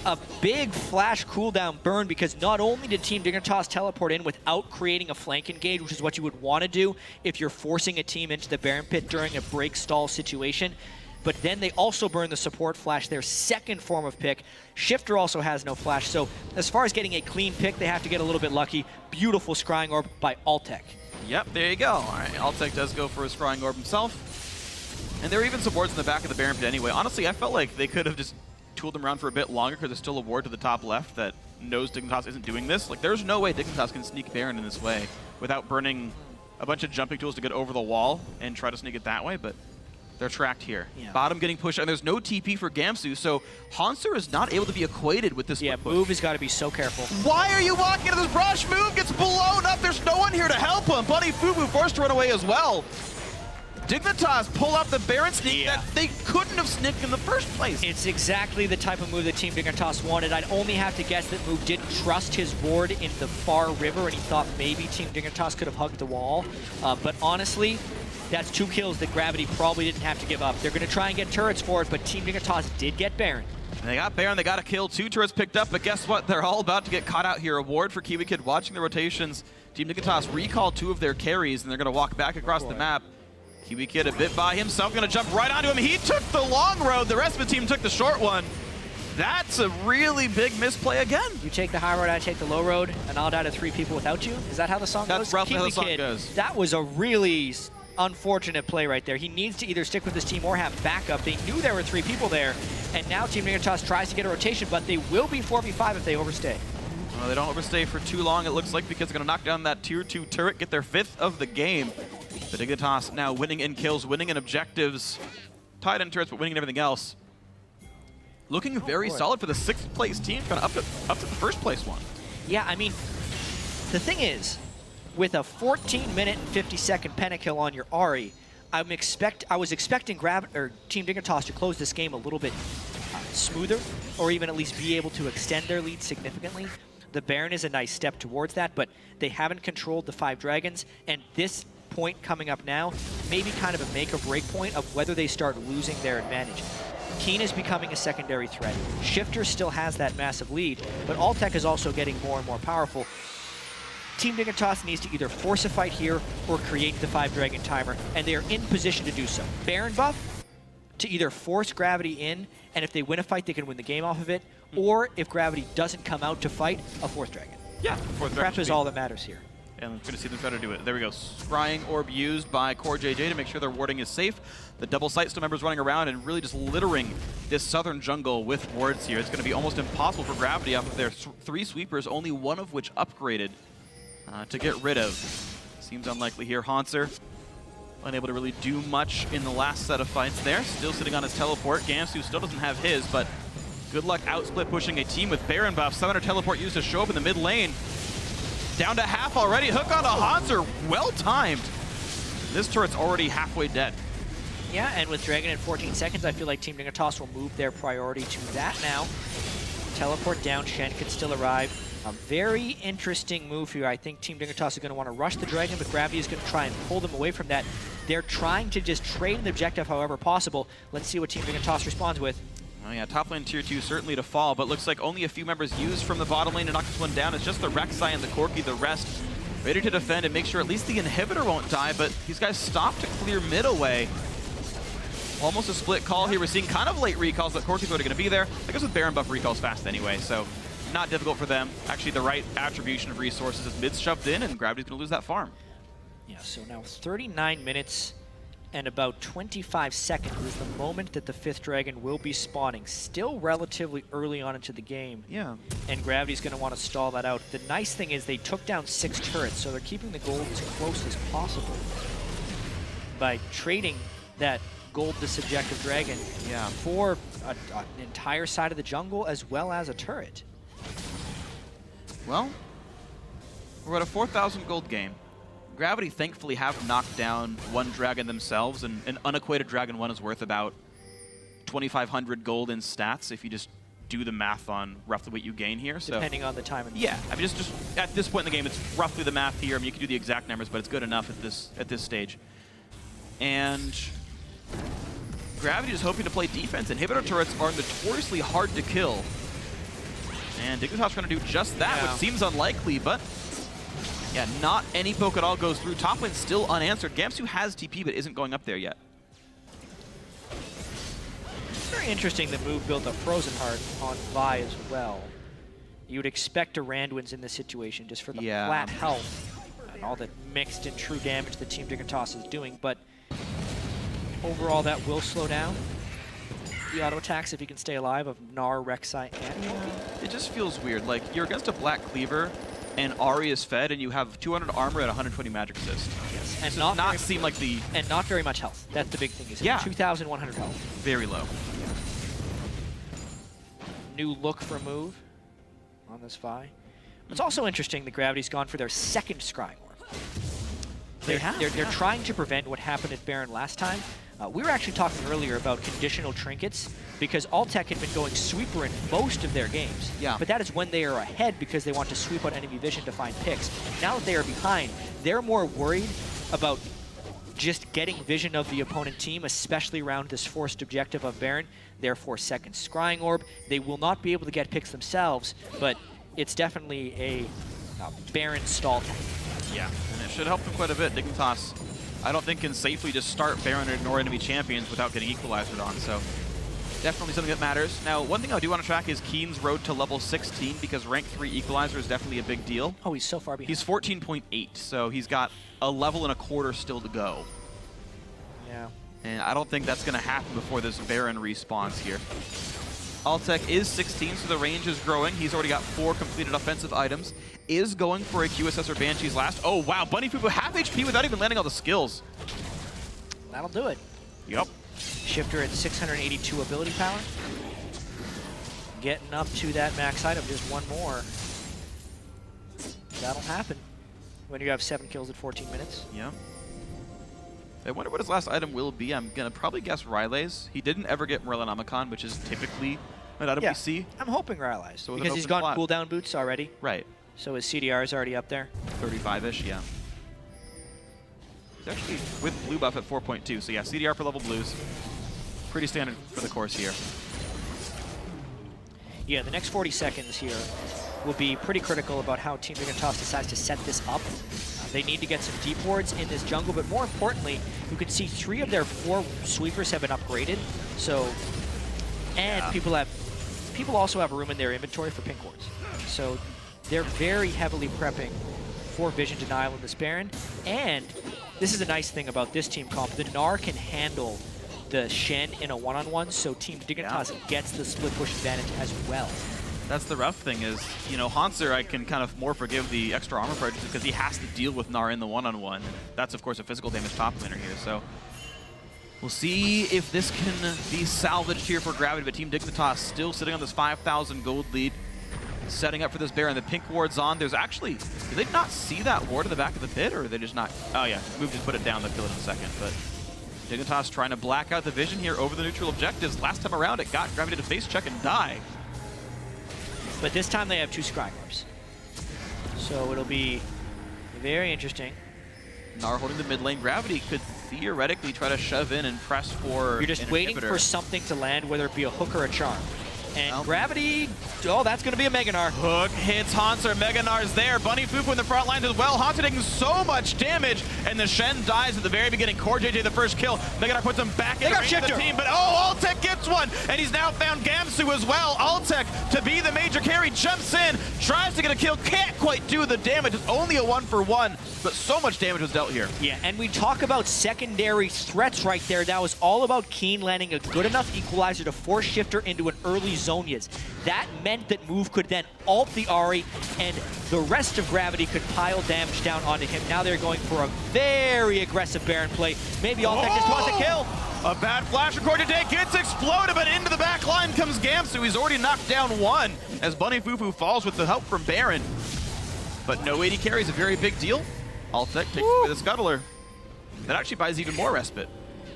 a big flash cooldown burn, because not only did Team Dignitas teleport in without creating a flank engage, which is what you would want to do if you're forcing a team into the Baron Pit during a break stall situation, but then they also burn the support flash, their second form of pick. Shifter also has no flash, so as far as getting a clean pick, they have to get a little bit lucky. Beautiful Scrying Orb by Altec. Yep, there you go. All right, Altec does go for a Scrying Orb himself. And there are even some wards in the back of the Baron Pit anyway. Honestly, I felt like they could have just tool them around for a bit longer because there's still a ward to the top left that knows Dignitas isn't doing this. Like, there's no way Dignitas can sneak Baron in this way without burning a bunch of jumping tools to get over the wall and try to sneak it that way, but they're tracked here. Yeah. Bottom getting pushed, and there's no TP for Gamsu, so Hanser is not able to be equated with this Yeah, split push. Move has got to be so careful. Why are you walking into this brush? Move gets blown up. There's no one here to help him. Buddy Fubu forced to run away as well. Dignitas pull out the Baron sneak that they couldn't have snicked in the first place. It's exactly the type of move that Team Dignitas wanted. I'd only have to guess that Move didn't trust his ward in the far river, and he thought maybe Team Dignitas could have hugged the wall. But honestly, that's 2 kills that Gravity probably didn't have to give up. They're going to try and get turrets for it, but Team Dignitas did get Baron. And they got Baron, they got a kill, 2 turrets picked up, but guess what? They're all about to get caught out here. A ward for Kiwi Kid watching the rotations. Team Dignitas recall 2 of their carries, and they're going to walk back across the map. Kiwi Kid a bit by himself, going to jump right onto him. He took the long road, the rest of the team took the short one. That's a really big misplay again. You take the high road, I take the low road, and I'll die to 3 people without you? Is that how the song goes? That's roughly how the Kiwi song Kid, goes. That was a really unfortunate play right there. He needs to either stick with his team or have backup. They knew there were 3 people there, and now Team Dignitas tries to get a rotation, but they will be 4v5 if they overstay. Well, they don't overstay for too long, it looks like, because they're going to knock down that tier 2 turret, get their 5th of the game. But Dignitas now winning in kills, winning in objectives, tied in turrets, but winning in everything else. Looking very solid for the 6th place team, kind of up to the 1st place one. Yeah, I mean, the thing is, with a 14-minute and 50-second pentakill on your Ahri, I was expecting Team Dignitas to close this game a little bit smoother, or even at least be able to extend their lead significantly. The Baron is a nice step towards that, but they haven't controlled the 5 dragons, and this point coming up now may be kind of a make or break point of whether they start losing their advantage. Keen is becoming a secondary threat. Shifter still has that massive lead, but Altec is also getting more and more powerful. Team Dignitas needs to either force a fight here or create the 5-dragon timer, and they are in position to do so. Baron buff to either force Gravity in, and if they win a fight, they can win the game off of it, or if Gravity doesn't come out to fight, a 4th dragon. Yeah, 4th dragon. Prep is all that matters here. And I'm going to see them try to do it. There we go. Scrying Orb used by Core JJ to make sure their warding is safe. The double Sightstone members running around and really just littering this southern jungle with wards here. It's going to be almost impossible for Gravity off of their 3 sweepers, only one of which upgraded to get rid of. Seems unlikely here. Hanser unable to really do much in the last set of fights there. Still sitting on his teleport. Gamsu still doesn't have his, but good luck outsplit pushing a team with Baron buff. Summoner teleport used to show up in the mid lane. Down to half already. Hook onto Hanser. Well timed. This turret's already halfway dead. Yeah, and with Dragon in 14 seconds, I feel like Team Dignitas will move their priority to that now. Teleport down, Shen can still arrive. A very interesting move here. I think Team Dignitas is going to want to rush the Dragon, but Gravity is going to try and pull them away from that. They're trying to just trade an objective however possible. Let's see what Team Dignitas responds with. Oh yeah, top lane tier 2 certainly to fall, but looks like only a few members used from the bottom lane to knock this one down. It's just the Rek'Sai and the Corki, the rest ready to defend and make sure at least the inhibitor won't die, but these guys stop to clear mid away. Almost a split call here. We're seeing kind of late recalls, but Corki's already going to be there. I guess with Baron buff recalls fast anyway, so not difficult for them. Actually, the right attribution of resources as mid's shoved in, and Gravity's going to lose that farm. Yeah, so now 39 minutes and about 25 seconds is the moment that the 5th dragon will be spawning. Still relatively early on into the game. Yeah. And Gravity's going to want to stall that out. The nice thing is they took down 6 turrets, so they're keeping the gold as close as possible by trading that gold to subjective dragon for an entire side of the jungle as well as a turret. Well, we're at a 4,000 gold game. Gravity thankfully have knocked down 1 dragon themselves, and an unequated dragon 1 is worth about 2,500 gold in stats if you just do the math on roughly what you gain here. So Depending on the time of the yeah, I mean, just at this point in the game, it's roughly the math here. I mean, you can do the exact numbers, but it's good enough at this stage. And Gravity is hoping to play defense. Inhibitor turrets are notoriously hard to kill. And Dignitas trying to do just that, which seems unlikely, but yeah, not any poke at all goes through. Top lane still unanswered. Gamsu has TP, but isn't going up there yet. It's very interesting that Move built a Frozen Heart on Vi as well. You would expect a Randuin's in this situation just for the flat health and all the mixed and true damage that Team Dignitas is doing, but overall that will slow down. the auto attacks if he can stay alive of Gnar, Rek'Sai, and It just feels weird. Like, you're against a Black Cleaver, and Ahri is fed, and you have 200 armor at 120 magic resist. yes, And and not very, seem like the and not very much health. That's the big thing. Is Yeah. 2,100 health. very low. New look for move on this Vi. It's also interesting that Gravity's gone for their second Scrying Orb. They're trying to prevent what happened at Baron last time. We were actually talking earlier about conditional trinkets because Altec had been going sweeper in most of their games. Yeah. But that is when they are ahead because they want to sweep out enemy vision to find picks. Now that they are behind, they're more worried about just getting vision of the opponent team, especially around this forced objective of Baron. Therefore, second Scrying Orb. They will not be able to get picks themselves, but it's definitely a Baron stall tactic. Yeah, and it should help them quite a bit. Dignitas, I don't think, can safely just start Baron and ignore enemy champions without getting equalized on, so definitely something that matters. Now, one thing I do want to track is Keen's road to level 16 because rank 3 equalizer is definitely a big deal. Oh, he's so far behind. He's 14.8, so he's got a level and a quarter still to go. Yeah. And I don't think that's going to happen before this Baron respawns here. Altec is 16, so the range is growing. He's already got 4 completed offensive items. Is going for a QSS or Banshee's last. Oh, wow. Bunny Fufu half HP without even landing all the skills. That'll do it. Yep. Shifter at 682 ability power. Getting up to that max item, just one more. That'll happen when you have 7 kills at 14 minutes. Yeah. I wonder what his last item will be. I'm going to probably guess Rylay's. He didn't ever get Merlinomicon, which is typically an item we see. I'm hoping Rylai's, So with an because he's open gone slot. cooldown boots already, Right. so his CDR is already up there. 35-ish, yeah. He's actually with blue buff at 4.2, so yeah, CDR for level blues. Pretty standard for the course here. Yeah, the next 40 seconds here will be pretty critical about how Team Dignitas decides to set this up. They need to get some deep wards in this jungle, but more importantly, you can see 3 of their 4 sweepers have been upgraded. So, and Yeah. people also have room in their inventory for pink wards. So they're very heavily prepping for vision denial in this Baron. And this is a nice thing about this team comp. The Gnar can handle the Shen in a one-on-one, so Team Dignitas gets the split push advantage as well. That's the rough thing is, you know, Hanser I can kind of more forgive the extra armor purchase because he has to deal with Gnar in the one-on-one. That's, of course, a physical damage top laner here, so we'll see if this can be salvaged here for Gravity, but Team Dignitas still sitting on this 5,000 gold lead, setting up for this Baron. The pink ward's on. There's actually, did they not see that ward in the back of the pit, or are they just not? Oh yeah, moved and put it down, they'll kill it in a second, but Dignitas trying to black out the vision here over the neutral objectives. Last time around, it got Gravity to face check and die. But this time they have 2 Scrying Orbs. So it'll be very interesting. Gnar holding the mid lane. Gravity could theoretically try to shove in and press for You're just an waiting inhibitor. for something to land, whether it be a hook or a charm. And Well. Gravity, oh, that's going to be a Mega Gnar. Hook hits Hanser. Mega Gnar's there. Bunny Fufu in the front lines as well. Hanser taking so much damage, and the Shen dies at the very beginning. Core JJ the first kill. Mega Gnar puts him back in the got range of the Shifter. team, but oh, Altec gets one, and he's now found Gamsu as well. Altec, to be the major carry, jumps in, tries to get a kill, can't quite do the damage. It's only a 1-for-1, but so much damage was dealt here. Yeah, and we talk about secondary threats right there. That was all about Keen landing a good enough equalizer to force Shifter into an early Zonias. That meant that Move could then ult the Ahri, and the rest of Gravity could pile damage down onto him. Now they're going for a very aggressive Baron play. Maybe Altec just wants a kill. A bad flash record today gets exploded, but into the back line comes Gamsu. He's already knocked down 1 as Bunny Fufu falls with the help from Baron. But no AD carry is a very big deal. Altec takes away the Scuttler. That actually buys even more respite.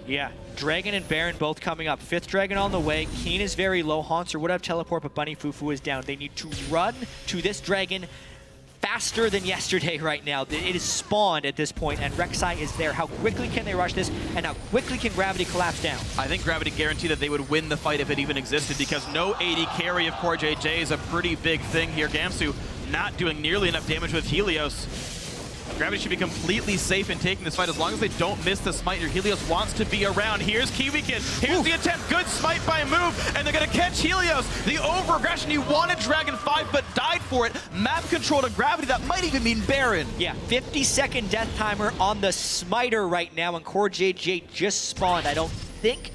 Yeah, Dragon and Baron both coming up. 5th Dragon on the way. Keen is very low. Hanser would have teleport, but Bunny Fufu is down. They need to run to this Dragon faster than yesterday right now. It is spawned at this point, and Rek'Sai is there. How quickly can they rush this, and how quickly can Gravity collapse down? I think Gravity guaranteed that they would win the fight if it even existed, because no AD carry of Core JJ is a pretty big thing here. Gamsu not doing nearly enough damage with Helios. Gravity should be completely safe in taking this fight as long as they don't miss the smite. Your Helios wants to be around. Here's Kiwi Kid. Here's the attempt. Good smite by Move, and they're going to catch Helios. The over-aggression. He wanted Dragon 5, but died for it. Map control to Gravity. That might even mean Baron. Yeah, 50-second death timer on the smiter right now, and Core JJ just spawned. I don't think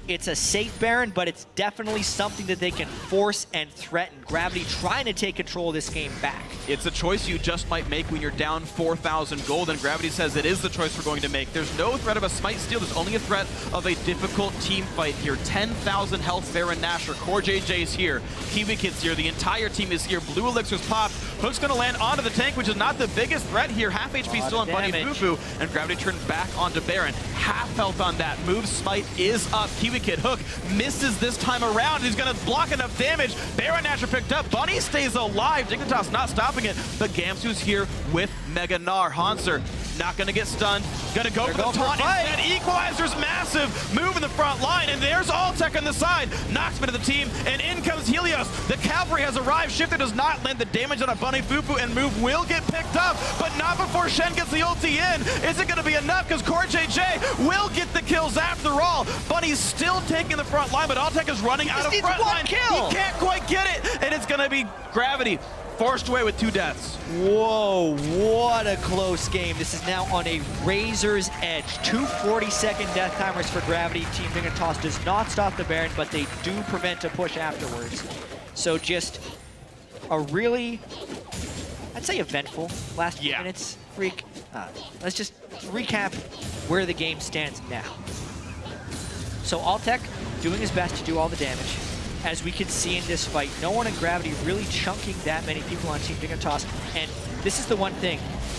It's a safe Baron, but it's definitely something that they can force and threaten. Gravity trying to take control of this game back. It's a choice you just might make when you're down 4,000 gold, and Gravity says it is the choice we're going to make. There's no threat of a smite steal, there's only a threat of a difficult team fight here. 10,000 health Baron Nashor, Core JJ's here, Kiwi Kid's here, the entire team is here, Blue Elixir's popped, Hook's gonna land onto the tank, which is not the biggest threat here. Half HP still on Bunny Fufu, and Gravity turned back onto Baron. Half health on that, move smite is up. Kiwi Kid, Hook misses this time around, he's gonna block enough damage. Baron Nashor picked up, Bunny stays alive, Dignitas not stopping it, but Gamsu's here with Mega Gnar. Hanser not gonna get stunned, gonna go for the taunt instead. Equalizer's massive, move in the front line, and there's Altec on the side. Knocks into the team, and in comes Helios. The cavalry has arrived, Shifter does not land the damage on a Bunny Fufu, and move will get picked up, but not before Shen gets the ulti in. Is it gonna be enough? Because Core JJ will get the kills after all. Bunny's still taking the front line, but Altec is running out of front line. He can't quite get it, and it's gonna be Gravity forced away with 2 deaths. Whoa, what a close game. This is now on a razor's edge. 240-second death timers for Gravity. Team Dignitas does not stop the Baron, but they do prevent a push afterwards. So just a really, I'd say eventful last few minutes. Freak, let's just recap where the game stands now. So Altec doing his best to do all the damage. As we can see in this fight, no one in Gravity really chunking that many people on Team Dignitas. And this is the one thing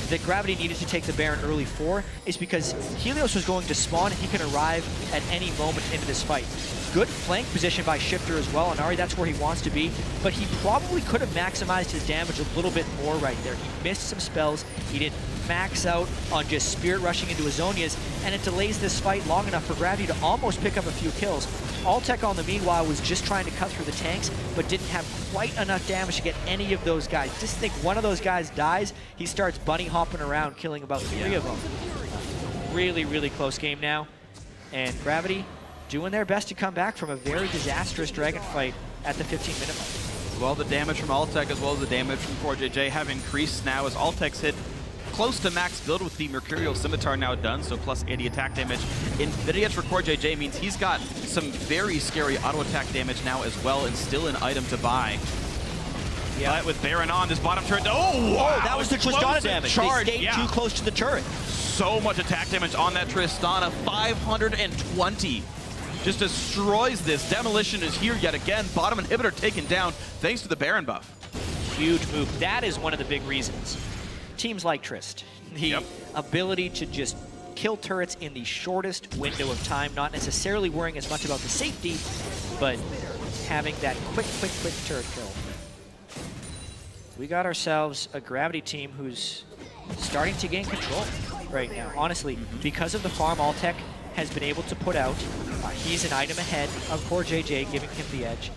that Gravity needed to take the Baron early for, is because Helios was going to spawn and he can arrive at any moment into this fight. Good flank position by Shifter as well, and Ari, that's where he wants to be, but he probably could have maximized his damage a little bit more right there. He missed some spells, he didn't max out on just Spirit rushing into Azonias, and it delays this fight long enough for Gravity to almost pick up a few kills. Altec on the meanwhile was just trying to cut through the tanks, but didn't have quite enough damage to get any of those guys. Just think one of those guys dies, he starts bunny hopping around, killing about 3 of them. Really, really close game now, and Gravity doing their best to come back from a very disastrous Dragon fight at the 15-minute mark. Well, the damage from Altec as well as the damage from Core JJ have increased now as Altec's hit close to max build with the Mercurial Scimitar now done, so plus 80 attack damage. Infinity Edge for Core JJ means he's got some very scary auto attack damage now as well, and still an item to buy. Yeah, but with Baron on, this bottom turret, oh wow! Oh, that was the Tristana damage. Charge. They stayed too close to the turret. So much attack damage on that Tristana, 520. Just destroys this. Demolition is here yet again. Bottom inhibitor taken down thanks to the Baron buff. Huge move. That is one of the big reasons. Teams like Trist, the ability to just kill turrets in the shortest window of time, not necessarily worrying as much about the safety, but having that quick turret kill. We got ourselves a Gravity team who's starting to gain control right now. Honestly, because of the farm Altec has been able to put out, he's an item ahead of Core JJ, giving him the edge.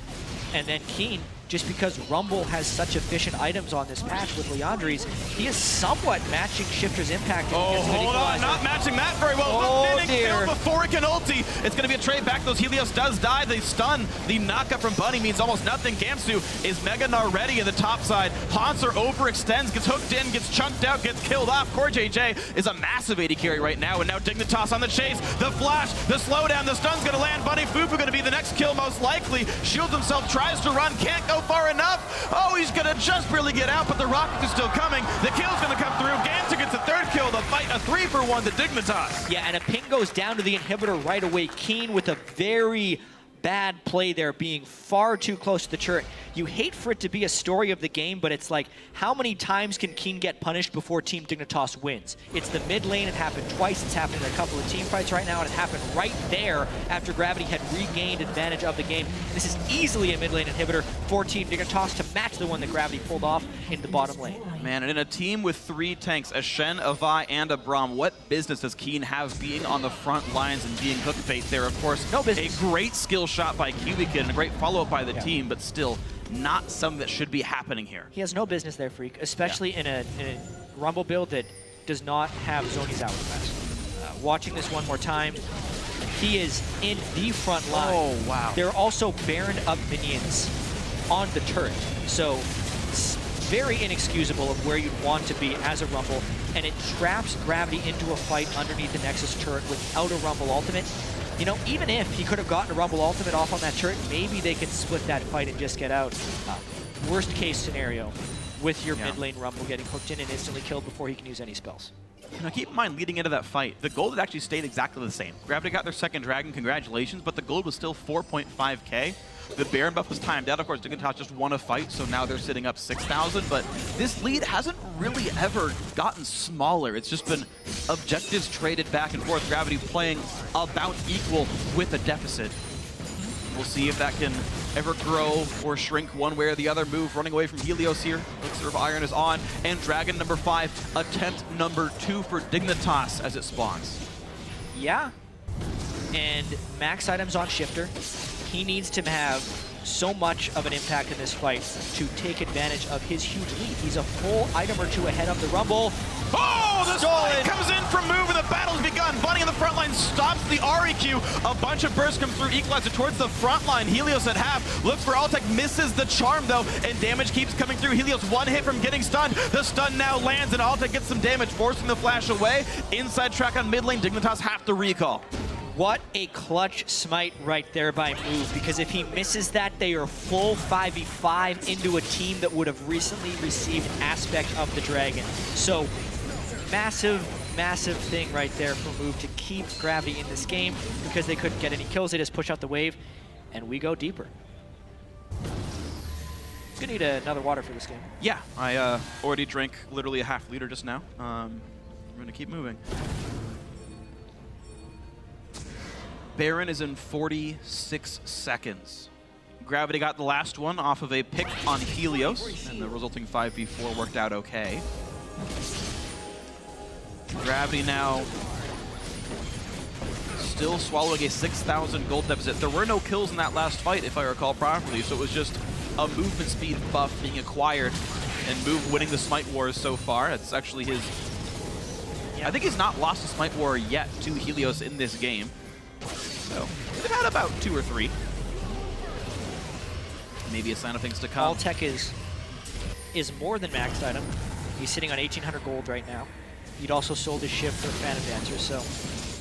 And then Keen, just because Rumble has such efficient items on this patch with Leandri's, he is somewhat matching Shifter's impact. Oh, hold on, not matching that very well. Oh, kill before it can ulti. It's going to be a trade back. Those Helios does die. They stun. The knockup from Bunny means almost nothing. Gamsu is Mega Gnar ready in the top side. Hanser overextends, gets hooked in, gets chunked out, gets killed off. Core JJ is a massive AD carry right now, and now Dignitas on the chase. The flash, the slowdown, the stun's going to land. Bunny Fufu going to be the next kill most likely. Shields himself, tries to run, can't go far enough. Oh, he's gonna just barely get out, but the rocket is still coming. The kill's gonna come through. Gamsu gets the 3rd kill. The fight a 3-for-1 to Dignitas. Yeah, and a ping goes down to the inhibitor right away. Keen with a very bad play there, being far too close to the turret. You hate for it to be a story of the game, but it's like, how many times can Keen get punished before Team Dignitas wins? It's the mid lane, it happened twice, it's happened in a couple of team fights right now, and it happened right there after Gravity had regained advantage of the game. This is easily a mid lane inhibitor for Team Dignitas to match the one that Gravity pulled off in the bottom lane. Man, and in a team with 3 tanks, a Shen, a Vi, and a Braum, what business does Keen have being on the front lines and being hook bait there? Of course, no business. A great skill shot by Kiwi Kid and a great follow-up by the team, but still not something that should be happening here. He has no business there, Freak, especially in a Rumble build that does not have Zoni's out fast. Watching this one more time, he is in the front line. Oh, wow. There are also Baron up minions on the turret, so it's very inexcusable of where you'd want to be as a Rumble, and it traps Gravity into a fight underneath the Nexus turret without a Rumble ultimate. You know, even if he could have gotten a Rumble Ultimate off on that turret, maybe they could split that fight and just get out. Worst case scenario, with your mid lane Rumble getting hooked in and instantly killed before he can use any spells. Now keep in mind, leading into that fight, the gold had actually stayed exactly the same. Gravity got their second dragon, congratulations, but the gold was still 4.5k. The Baron buff was timed out. Of course, Dignitas just won a fight, so now they're sitting up 6,000, but this lead hasn't really ever gotten smaller. It's just been objectives traded back and forth, Gravity playing about equal with a deficit. We'll see if that can ever grow or shrink one way or the other. Move running away from Helios here. Elixir of Iron is on, and Dragon number 5, attempt number 2 for Dignitas as it spawns. Yeah, and max items on Shifter. He needs to have so much of an impact in this fight to take advantage of his huge lead. He's a full item or two ahead of the Rumble. Oh, the spike comes in from Move and the battle's begun. Bunny on the front line stops the REQ. A bunch of bursts come through, equalizer towards the front line. Helios at half, looks for Altec, misses the charm though, and damage keeps coming through. Helios one hit from getting stunned. The stun now lands and Altec gets some damage, forcing the flash away. Inside track on mid lane, Dignitas have to recall. What a clutch smite right there by Move, because if he misses that, they are full 5v5 into a team that would have recently received an aspect of the Dragon. So massive, massive thing right there for Move to keep Gravity in this game. Because they couldn't get any kills, they just push out the wave, and we go deeper. Gonna need another water for this game. Yeah, I already drank literally a half liter just now. We're gonna keep moving. Baron is in 46 seconds. Gravity got the last one off of a pick on Helios, and the resulting 5v4 worked out okay. Gravity now still swallowing a 6,000 gold deficit. There were no kills in that last fight, if I recall properly, so it was just a movement speed buff being acquired, and Move winning the Smite Wars so far. It's actually his... I think he's not lost a Smite War yet to Helios in this game. So they've had about 2 or 3. Maybe a sign of things to come. Altec is more than maxed item. He's sitting on 1,800 gold right now. He'd also sold his ship for a Phantom Dancer, so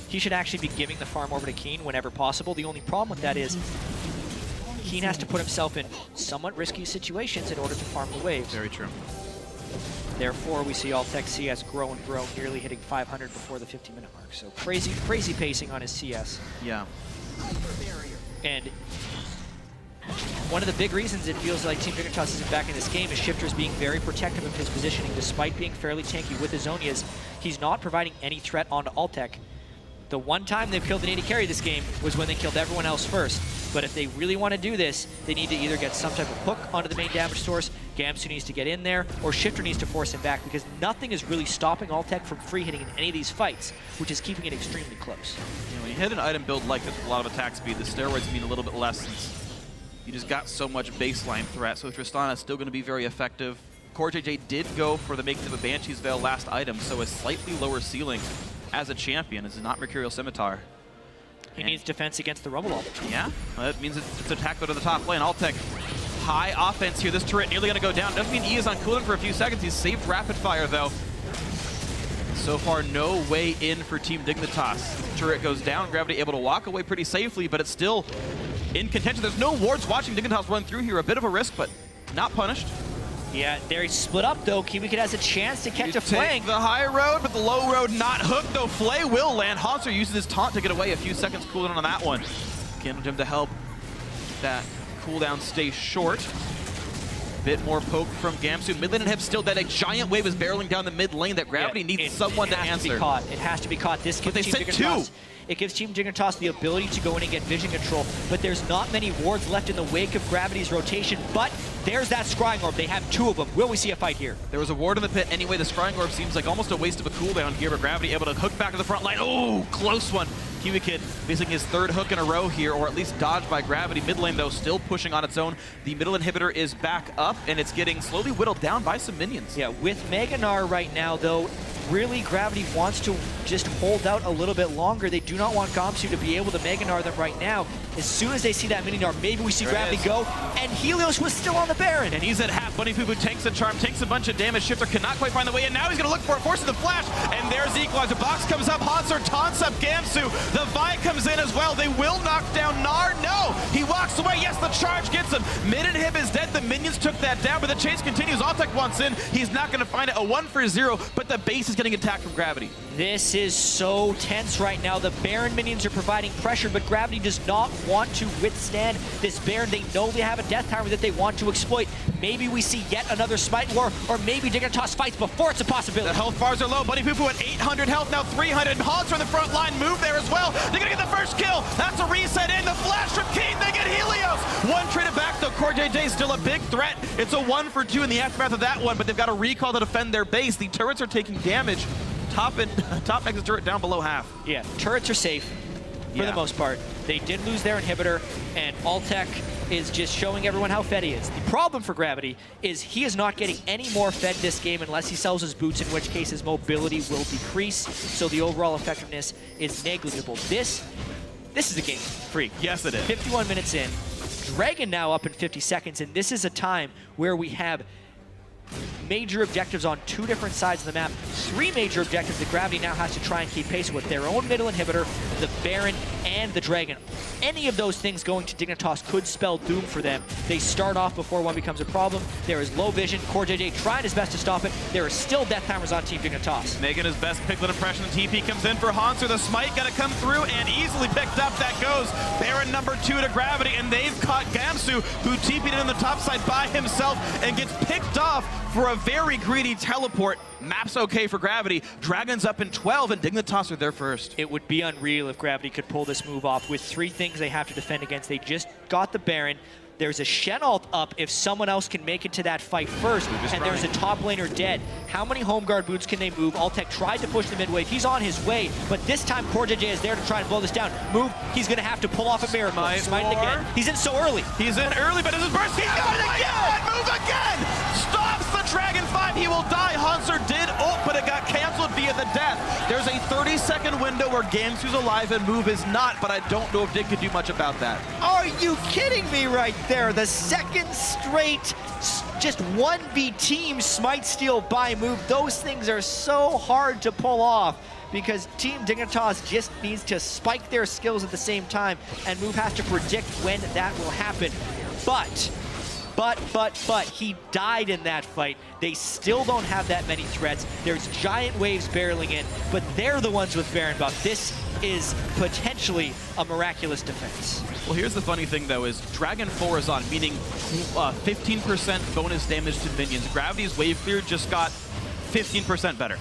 he should actually be giving the farm over to Keen whenever possible. The only problem with that is Keen has to put himself in somewhat risky situations in order to farm the waves. Very true. Therefore, we see Altec CS grow and grow, nearly hitting 500 before the 50-minute mark. So crazy, crazy pacing on his CS. Yeah. And one of the big reasons it feels like Team Dignitas isn't back in this game is Shifter's being very protective of his positioning. Despite being fairly tanky with his Zonias, he's not providing any threat onto Altec. The one time they've killed an AD carry this game was when they killed everyone else first. But if they really want to do this, they need to either get some type of hook onto the main damage source, Gamsu needs to get in there, or Shifter needs to force him back, because nothing is really stopping Altec from free hitting in any of these fights, which is keeping it extremely close. You know, when you hit an item build like this with a lot of attack speed, the steroids mean a little bit less since you just got so much baseline threat. So Tristana is still going to be very effective. Core JJ did go for the making of a Banshee's Veil last item, so a slightly lower ceiling as a champion. This is not Mercurial Scimitar. He needs defense against the Rumble Ult. Yeah, well, that means it's attack go to the top lane. Altec, high offense here. This turret nearly going to go down. Doesn't mean E is on cooldown for a few seconds. He's saved rapid fire though. So far, no way in for Team Dignitas. Turret goes down. Gravity able to walk away pretty safely, but it's still in contention. There's no wards watching Dignitas run through here. A bit of a risk, but not punished. Yeah, they're split up though. Kiwicked has a chance to catch a flank. The high road, but the low road not hooked though. Flay will land. Hanser uses his taunt to get away. A few seconds cooldown on that one. Candle Gem to help that cooldown stay short. Bit more poke from Gamsu. Mid lane and Hip still dead. A giant wave is barreling down the mid lane that Gravity needs someone to answer. It has to be caught. This gives Team Dignitas. It gives Team Dignitas the ability to go in and get vision control, but there's not many wards left in the wake of Gravity's rotation, but there's that Scrying Orb. They have 2 of them. Will we see a fight here? There was a ward in the pit anyway. The Scrying Orb seems like almost a waste of a cooldown here, but Gravity able to hook back to the front line. Oh, close one. Kiwicked facing his 3rd hook in a row here, or at least dodged by Gravity. Mid lane, though, still pushing on its own. The middle inhibitor is back up, and it's getting slowly whittled down by some minions. Yeah, with Meganar right now, though, really Gravity wants to just hold out a little bit longer. They do not want Gamsu to be able to Mega Gnar them right now. As soon as they see that mini Gnar, maybe we see Gravity go, and Helios was still on the Baron. And he's at half. Bunny Poo Poo tanks a charm, takes a bunch of damage. Shifter cannot quite find the way in. Now he's going to look for it, forces the flash, and there's the equalizer. Box comes up, Hanser taunts up Gamsu. The Vi comes in as well. They will knock down Gnar. No, he walks away. Yes, the charge gets him. Mid inhib is dead. The minions took that down, but the chase continues. Altec wants in. He's not going to find it. A 1-for-0, but the base is getting attacked from Gravity. This is so tense right now. The Baron minions are providing pressure, but Gravity does not want to withstand this Baron. They know they have a death timer that they want to exploit. Maybe we see yet another Smite War, or maybe Dignitas fights before it's a possibility. The health bars are low. Bunny Poo Poo at 800 health, now 300. Hans from the front line move there as well. They're going to get the first kill. That's a reset in. The flash from Keen. They get Helios. One traded back, though. Core JJ still a big threat. It's a 1-for-2 in the aftermath of that one, but they've got a recall to defend their base. The turrets are taking damage. Top exit turret down below half. Yeah, turrets are safe for the most part. They did lose their inhibitor, and Altec is just showing everyone how fed he is. The problem for Gravity is he is not getting any more fed this game unless he sells his boots, in which case his mobility will decrease, so the overall effectiveness is negligible. This is a game freak. Yes, it is. 51 minutes in. Dragon now up in 50 seconds, and this is a time where we have major objectives on 2 different sides of the map. 3 major objectives that Gravity now has to try and keep pace with. Their own middle inhibitor, the Baron, and the Dragon. Any of those things going to Dignitas could spell doom for them. They start off before one becomes a problem. There is low vision. Core JJ tried his best to stop it. There are still death timers on Team Dignitas. Making his best Piglet impression. The TP comes in for Hanser. The Smite got to come through and easily picked up. That goes Baron number 2 to Gravity, and they've caught Gamsu, who TP'd in on the top side by himself and gets picked off for a very greedy teleport. Map's okay for Gravity. Dragon's up in 12, and Dignitas are there first. It would be unreal if Gravity could pull this move off with 3 things they have to defend against. They just got the Baron. There's a Shen ult up if someone else can make it to that fight first, and there's a top laner dead. How many home guard boots can they move? Altec tried to push the mid wave. He's on his way, but this time Core JJ is there to try and blow this down. Move, he's going to have to pull off a miracle. Smite it again. He's in so early. He's in early, but it's his burst. He got it again! Move again! Stops the Dragon 5. He will die. Hanser did ult, but it got canceled via the death. There's a 30-second window where Gamsu's alive and Move is not, but I don't know if Dig could do much about that. Are you kidding me right there? The second straight just 1v team Smite Steal by Move. Those things are so hard to pull off because Team Dignitas just needs to spike their skills at the same time, and Move has to predict when that will happen. But he died in that fight. They still don't have that many threats. There's giant waves barreling in, but they're the ones with Baron buff. This is potentially a miraculous defense. Well, here's the funny thing, though, is Dragon 4 is on, meaning 15% bonus damage to minions. Gravity's wave clear just got 15% better.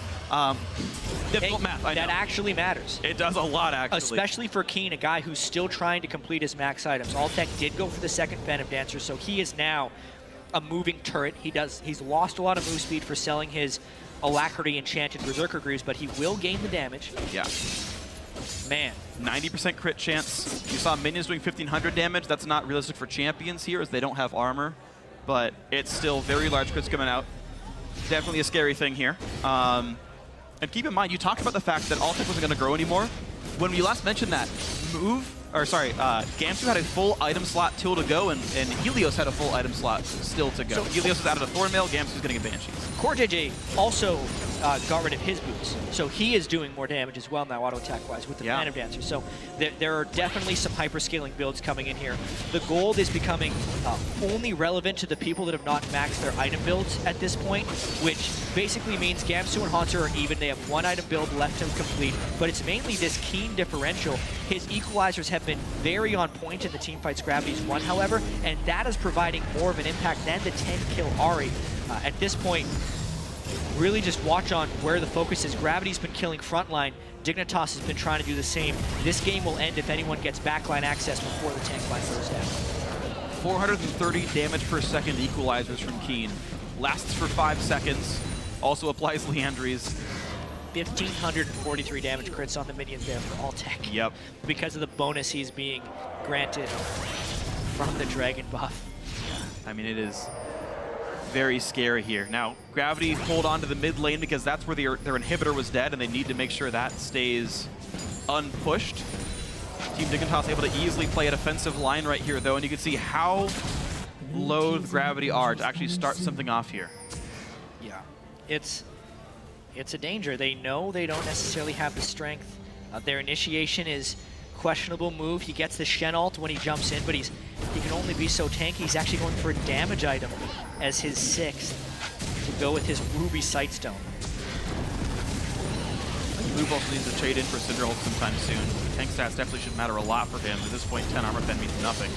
Difficult math, I know. That actually matters. It does a lot, actually. Especially for Keen, a guy who's still trying to complete his max items. Altec did go for the second Phantom Dancer, so he is now a moving turret. He's lost a lot of move speed for selling his Alacrity Enchanted Berserker Greaves, but he will gain the damage. Yeah. Man. 90% crit chance. You saw minions doing 1,500 damage. That's not realistic for champions here, as they don't have armor, but it's still very large crits coming out. Definitely a scary thing here. And keep in mind, you talked about the fact that Altec wasn't going to grow anymore. When we last mentioned that, Gamsu had a full item slot still to go, and Helios had a full item slot still to go. So Helios is out of the Thornmail, Gamsu's getting a Banshees. Core JJ also got rid of his boots, so he is doing more damage as well now, auto attack-wise, with the Phantom Dancer. So there are definitely some hyper-scaling builds coming in here. The gold is becoming only relevant to the people that have not maxed their item builds at this point, which basically means Gamsu and Hanser are even. They have 1 item build left to complete, but it's mainly this Keen differential. His equalizers have been very on point in the teamfights Gravity's won, however, and that is providing more of an impact than the 10-kill Ahri. At this point, really just watch on where the focus is. Gravity's been killing frontline. Dignitas has been trying to do the same. This game will end if anyone gets backline access before the tank line goes down. 430 damage per second equalizers from Keen. Lasts for 5 seconds. Also applies Leandry's. 1,543 damage crits on the minions there for Altec. Yep. Because of the bonus he's being granted from the Dragon buff. I mean, it is Very scary here. Now, Gravity hold on to the mid lane because that's where their inhibitor was dead, and they need to make sure that stays unpushed. Team Dignitas able to easily play a defensive line right here, though, and you can see how low Gravity are to actually start something off here. Yeah, it's a danger. They know they don't necessarily have the strength. Their initiation is questionable move. He gets the Shen ult when he jumps in, but he can only be so tanky. He's actually going for a damage item as his 6th to go with his Ruby Sightstone. Move also needs to trade in for Cinder ult sometime soon. Tank stats definitely should matter a lot for him. At this point, 10 armor pen means nothing.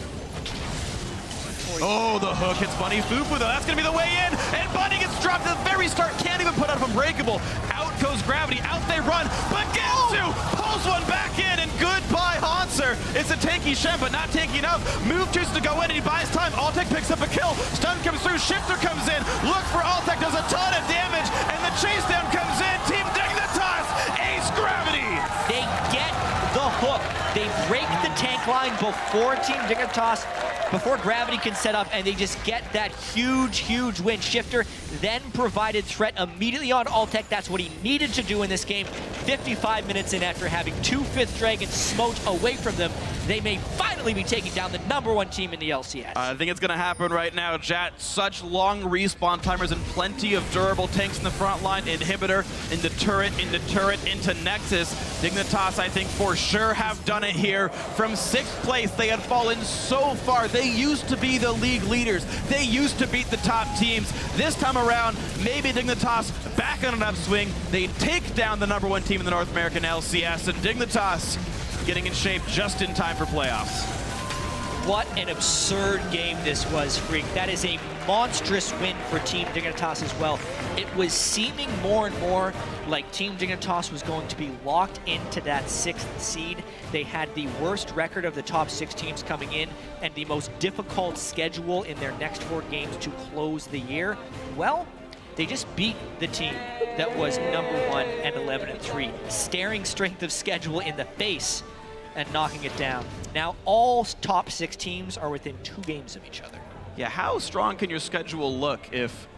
Oh, the hook hits Bunny Fufu, though. That's going to be the way in. And Bunny gets dropped at the very start. Can't even put out Unbreakable. Out goes Gravity. Out they run. But Gensu pulls one back in. And goodbye, Hanser. It's a tanky Shen, but not tanky enough. Move chooses to go in, and he buys time. Altec picks up a kill. Stun comes through. Shifter comes in. Look for Altec. Does a ton of damage. And the chase down comes in. Team Dignitas. Ace Gravity. They get the hook. They break the tank line before Team Dignitas, before Gravity can set up, and they just get that huge, huge win. Shifter then provided threat immediately on Altec. That's what he needed to do in this game. 55 minutes in, after having 2 5th Dragons smote away from them, they may finally be taking down the #1 team in the LCS. I think it's going to happen right now, Jat. Such long respawn timers and plenty of durable tanks in the front line. Inhibitor into turret, into Nexus. Dignitas, I think, for sure have done it here. From 6th place, they had fallen so far. They used to be the league leaders. They used to beat the top teams. This time around, maybe Dignitas back on an upswing. They take down the #1 team in the North American LCS, and Dignitas getting in shape just in time for playoffs. What an absurd game this was, Freak. That is a monstrous win for Team Dignitas as well. It was seeming more and more like Team Dignitas was going to be locked into that 6th seed. They had the worst record of the top 6 teams coming in and the most difficult schedule in their next 4 games to close the year. Well, they just beat the team that was #1 and 11-3, staring strength of schedule in the face and knocking it down. Now all top 6 teams are within 2 games of each other. Yeah, how strong can your schedule look if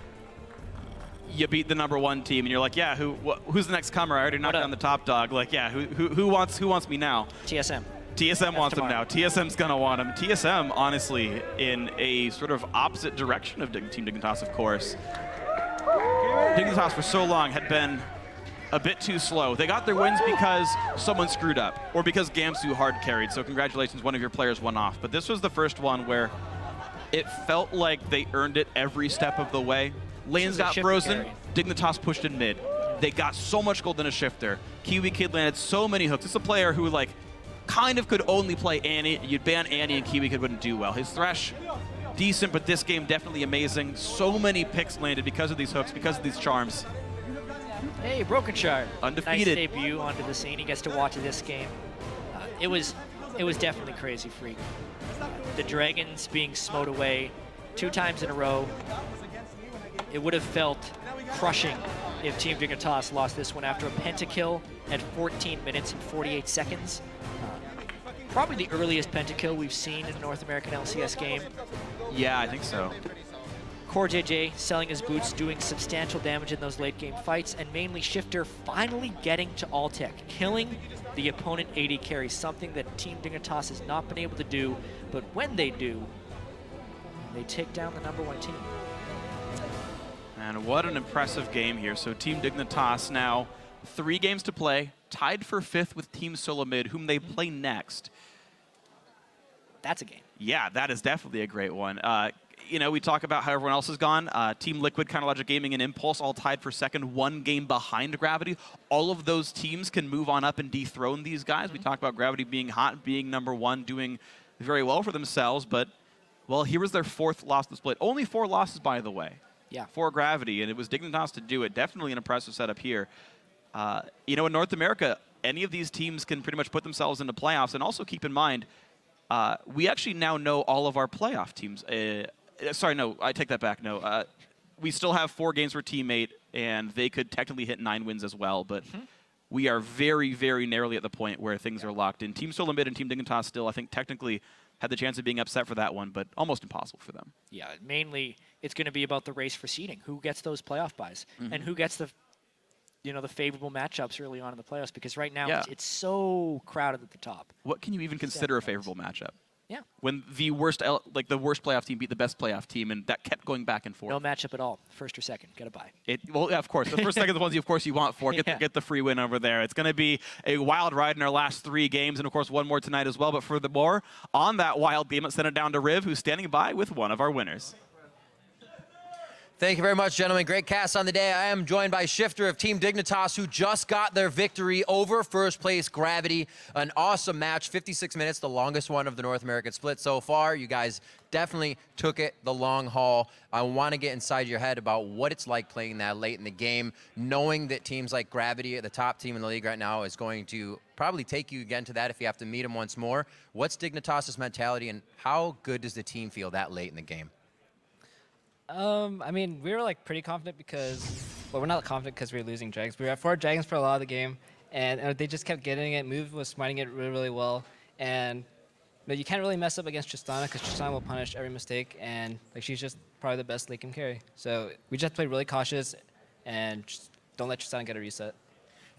you beat the #1 team and you're like, yeah, who's the next comer? I already knocked down the top dog. Like, yeah, who wants me now? TSM. TSM wants him now. TSM's gonna want him. TSM, honestly, in a sort of opposite direction of Team Dignitas, of course. Dignitas for so long had been a bit too slow. They got their wins because someone screwed up or because Gamsu hard carried. So congratulations, one of your players went off. But this was the first one where it felt like they earned it every step of the way. Lanes got frozen. Dignitas pushed in mid. They got so much gold in a shifter. Kiwi Kid landed so many hooks. It's a player who like kind of could only play Annie. You'd ban Annie and Kiwi Kid wouldn't do well. His Thresh, decent, but this game definitely amazing. So many picks landed because of these hooks, because of these charms. Hey, Broken Shard. Undefeated. Nice debut onto the scene. He gets to watch this game. It was definitely crazy, Freak. The Dragons being smote away 2 times in a row. It would have felt crushing if Team Dignitas lost this one after a pentakill at 14 minutes and 48 seconds. Probably the earliest pentakill we've seen in a North American LCS game. Yeah, I think so. Core JJ selling his boots, doing substantial damage in those late game fights, and mainly Shifter finally getting to Altec, killing the opponent AD carry, something that Team Dignitas has not been able to do, but when they do, they take down the #1 team. And what an impressive game here. So Team Dignitas now 3 games to play, tied for 5th with Team Solomid, whom they play next. That's a game. Yeah, that is definitely a great one. You know, we talk about how everyone else has gone. Team Liquid, Kind of Logic Gaming, and Impulse all tied for 2nd, 1 game behind Gravity. All of those teams can move on up and dethrone these guys. We talk about Gravity being hot, being #1, doing very well for themselves, but, well, here was their 4th loss to the split. Only 4 losses, by the way. Yeah. For Gravity, and it was Dignitas to do it. Definitely an impressive setup here. You know, in North America, any of these teams can pretty much put themselves into playoffs, and also keep in mind, we actually now know all of our playoff teams. Sorry, no, I take that back. No, we still have 4 games for teammate, and they could technically hit 9 wins as well. But we are very, very narrowly at the point where things are locked in. Team Solomid and Team Dignitas still, I think, technically had the chance of being upset for that one, but almost impossible for them. Yeah, mainly it's going to be about the race for seeding. Who gets those playoff buys and who gets the favorable matchups early on in the playoffs, because right now it's so crowded at the top. What can you even consider a favorable matchup? Yeah. When the worst playoff team beat the best playoff team, and that kept going back and forth. No matchup at all. First or second, get a bye. Well, yeah, of course. The first, second, the ones you want for. Get the free win over there. It's going to be a wild ride in our last 3 games, and of course one more tonight as well. But furthermore, on that wild game, let's send it down to Riv, who's standing by with one of our winners. Thank you very much, gentlemen. Great cast on the day. I am joined by Shifter of Team Dignitas, who just got their victory over first place Gravity. An awesome match, 56 minutes, the longest one of the North American split so far. You guys definitely took it the long haul. I want to get inside your head about what it's like playing that late in the game, knowing that teams like Gravity, the top team in the league right now, is going to probably take you again to that if you have to meet them once more. What's Dignitas' mentality, and how good does the team feel that late in the game? I mean, we were like pretty confident because, well, we're not confident because we were losing dragons. We were at 4 dragons for a lot of the game, and they just kept getting it. Move was smiting it really, really well, and you can't really mess up against Tristana because Tristana will punish every mistake, and like she's just probably the best late game carry. So we just played really cautious, and just don't let Tristana get a reset.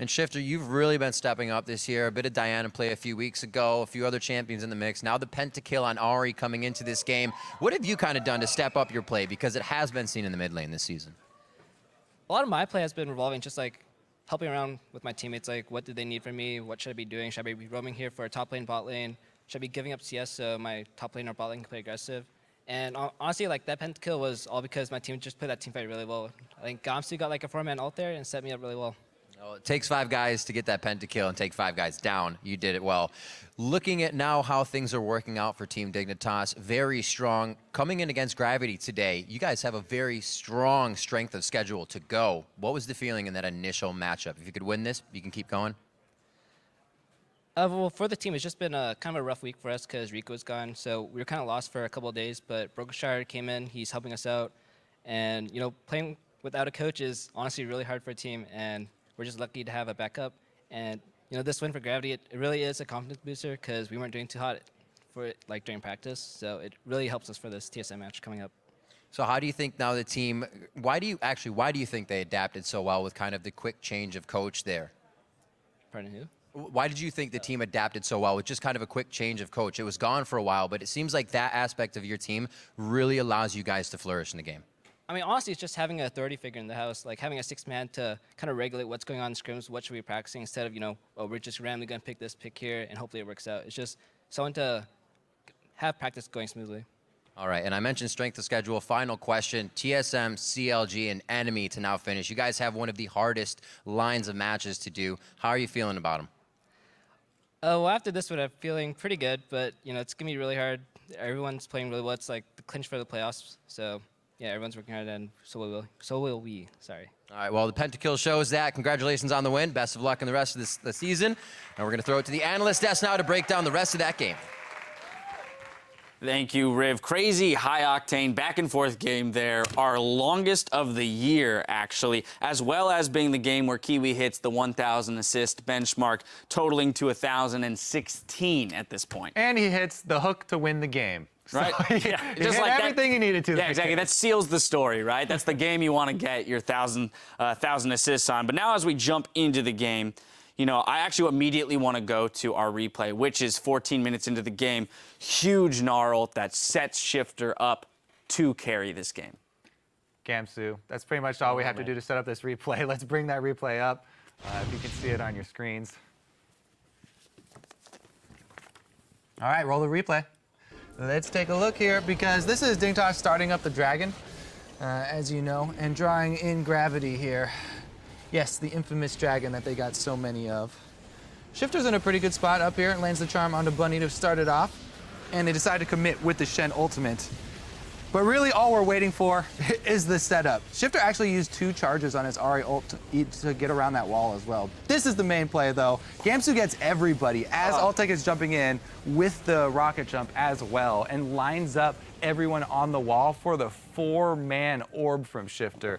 And Shifter, you've really been stepping up this year. A bit of Diana play a few weeks ago, a few other champions in the mix. Now the pentakill on Ari coming into this game. What have you kind of done to step up your play? Because it has been seen in the mid lane this season. A lot of my play has been revolving just like helping around with my teammates. Like, what do they need from me? What should I be doing? Should I be roaming here for a top lane, bot lane? Should I be giving up CS so my top lane or bot lane can play aggressive? And honestly, like that pentakill was all because my team just played that team fight really well. I think Gamsu got like a 4-man ult there and set me up really well. Well, it takes 5 guys to get that pentakill and take 5 guys down. You did it well. Looking at now how things are working out for Team Dignitas, very strong. Coming in against Gravity today, you guys have a very strong strength of schedule to go. What was the feeling in that initial matchup? If you could win this, you can keep going? Well, for the team, it's just been kind of a rough week for us because Rico's gone. So we were kind of lost for a couple of days, but Brokenshire came in. He's helping us out. And, playing without a coach is honestly really hard for a team. And we're just lucky to have a backup. And, this win for Gravity, it really is a confidence booster because we weren't doing too hot for it, like during practice. So it really helps us for this TSM match coming up. So how do you think now the team, why do you think they adapted so well with kind of the quick change of coach there? Pardon, who? Why did you think the team adapted so well with just kind of a quick change of coach? It was gone for a while, but it seems like that aspect of your team really allows you guys to flourish in the game. I mean, honestly, it's just having a authority figure in the house, like having a 6-man to kind of regulate what's going on in scrims, what should we be practicing, instead of, we're just randomly going to pick this, pick here, and hopefully it works out. It's just someone to have practice going smoothly. All right, and I mentioned strength of schedule. Final question, TSM, CLG, and Enemy to now finish. You guys have one of the hardest lines of matches to do. How are you feeling about them? Well, after this one, I'm feeling pretty good, but, it's going to be really hard. Everyone's playing really well. It's like the clinch for the playoffs, so... yeah, everyone's working hard, and so will we. Sorry. All right, well, the pentakill shows that. Congratulations on the win. Best of luck in the rest of the season. And we're going to throw it to the analyst desk now to break down the rest of that game. Thank you, Riv. Crazy high-octane back-and-forth game there. Our longest of the year, actually, as well as being the game where Kiwi hits the 1,000 assist benchmark, totaling to 1,016 at this point. And he hits the hook to win the game. Right? So he hit everything he needed to. Yeah, exactly. That seals the story, right? That's the game you want to get your 1,000 assists on. But now as we jump into the game, I actually immediately want to go to our replay, which is 14 minutes into the game. Huge gnarl that sets Shifter up to carry this game. Gamsu, that's pretty much all we have to do to set up this replay. Let's bring that replay up, if you can see it on your screens. All right, roll the replay. Let's take a look here, because this is Dignitas starting up the dragon, as you know, and drawing in Gravity here. Yes, the infamous dragon that they got so many of. Shifter's in a pretty good spot up here, lands the charm onto Bunny to start it off, and they decide to commit with the Shen ultimate. But really all we're waiting for is the setup. Shifter actually used 2 charges on his Ari ult to get around that wall as well. This is the main play though. Gamsu gets everybody as Altek is jumping in with the rocket jump as well, and lines up everyone on the wall for the 4-man orb from Shifter.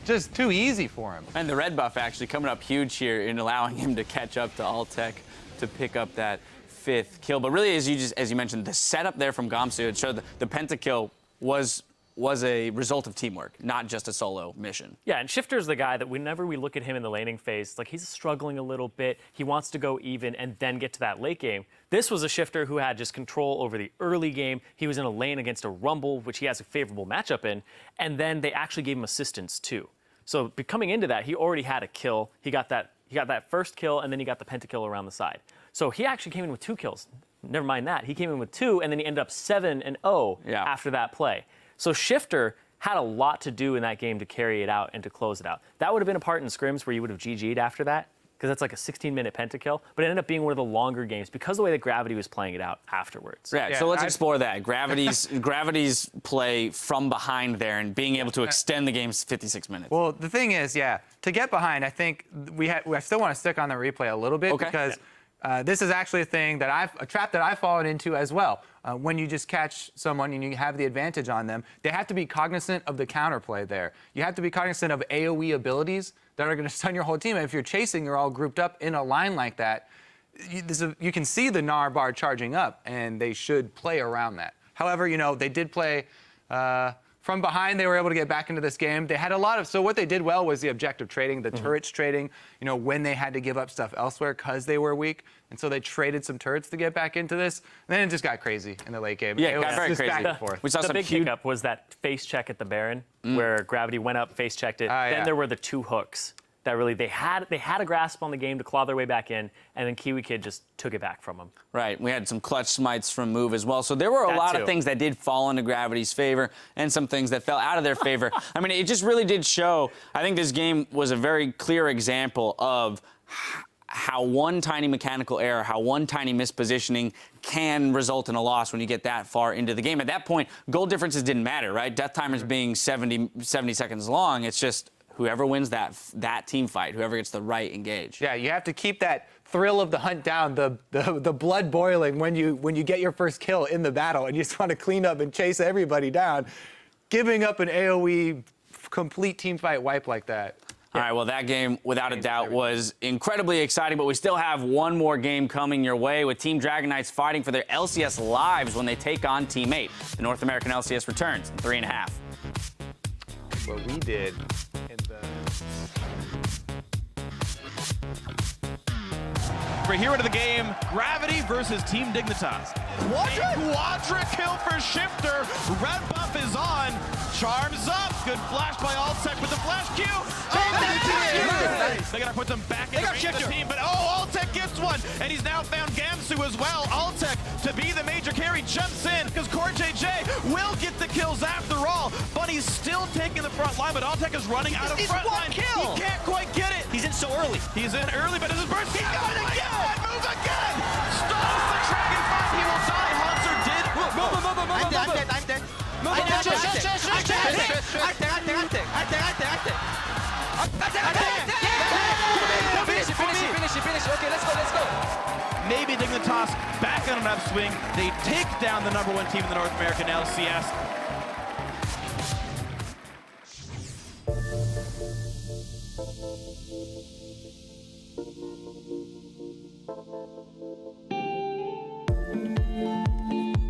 Just too easy for him. And the red buff actually coming up huge here in allowing him to catch up to Altek to pick up that 5th kill. But really, as you mentioned, the setup there from Gamsu, it showed the pentakill was was a result of teamwork, not just a solo mission. Yeah, and Shifter's the guy that whenever we look at him in the laning phase, like he's struggling a little bit. He wants to go even and then get to that late game. This was a Shifter who had just control over the early game. He was in a lane against a Rumble, which he has a favorable matchup in, and then they actually gave him assistance too. So coming into that, he already had a kill. He got that first kill, and then he got the pentakill around the side. So he actually came in with 2 kills. Never mind that. He came in with 2, and then he ended up 7-0 after that play. So Shifter had a lot to do in that game to carry it out and to close it out. That would have been a part in scrims where you would have GG'd after that, because that's like a 16-minute pentakill, but it ended up being one of the longer games because of the way that Gravity was playing it out afterwards. Yeah, so let's explore that. Gravity's play from behind there and being able to extend the game's 56 minutes. Well, the thing is, to get behind, I think I still want to stick on the replay a little bit because this is actually a trap that I've fallen into as well. When you just catch someone and you have the advantage on them, they have to be cognizant of the counterplay there. You have to be cognizant of AoE abilities that are going to stun your whole team. And if you're chasing, you're all grouped up in a line like that, you can see the Gnar bar charging up, and they should play around that. However, they did play from behind. They were able to get back into this game. They had so what they did well was the objective trading, the turrets trading, when they had to give up stuff elsewhere because they were weak. And so they traded some turrets to get back into this. And then it just got crazy in the late game. Yeah, it got very just crazy. back and forth. We saw The some big huge... hiccup was that face check at the Baron, where Gravity went up, face checked it. Then there were the 2 hooks that really they had a grasp on the game to claw their way back in, and then Kiwi Kid just took it back from them. Right, we had some clutch smites from Move as well. So there were a lot of things that did fall into Gravity's favor and some things that fell out of their favor. I mean, it just really did show. I think this game was a very clear example of how one tiny mechanical error, how one tiny mispositioning can result in a loss when you get that far into the game. At that point, goal differences didn't matter, right? Death timers being 70 seconds long, it's just whoever wins that team fight, whoever gets the right engage. Yeah, you have to keep that thrill of the hunt down, the blood boiling when you get your first kill in the battle and you just want to clean up and chase everybody down. Giving up an AoE complete team fight wipe like that. All right, well, that game, without a doubt, was incredibly exciting, but we still have one more game coming your way with Team Dragon Knights fighting for their LCS lives when they take on Team 8. The North American LCS returns in 3.5. What we did in the... We're here into the game, Gravity versus Team Dignitas. Quadra kill for Shifter. Red buff is on. Charms up. Good flash by Altec with the flash Q. They gotta put them back in the range of the team, but Altec gets one, and he's now found Gamsu as well. Altec, to be the major carry, jumps in, because Core JJ will get the kills after all, but he's still taking the front line, but Altec is running out of front line. He can't quite get it. He's in so early. He's in early, but his burst, he's going again! Move again! Stalls the Dragon fight, he will die. Hanser did. I'm dead. Finish. Okay, let's go. Maybe Dignitas back on an upswing. They take down the #1 team in the North American LCS.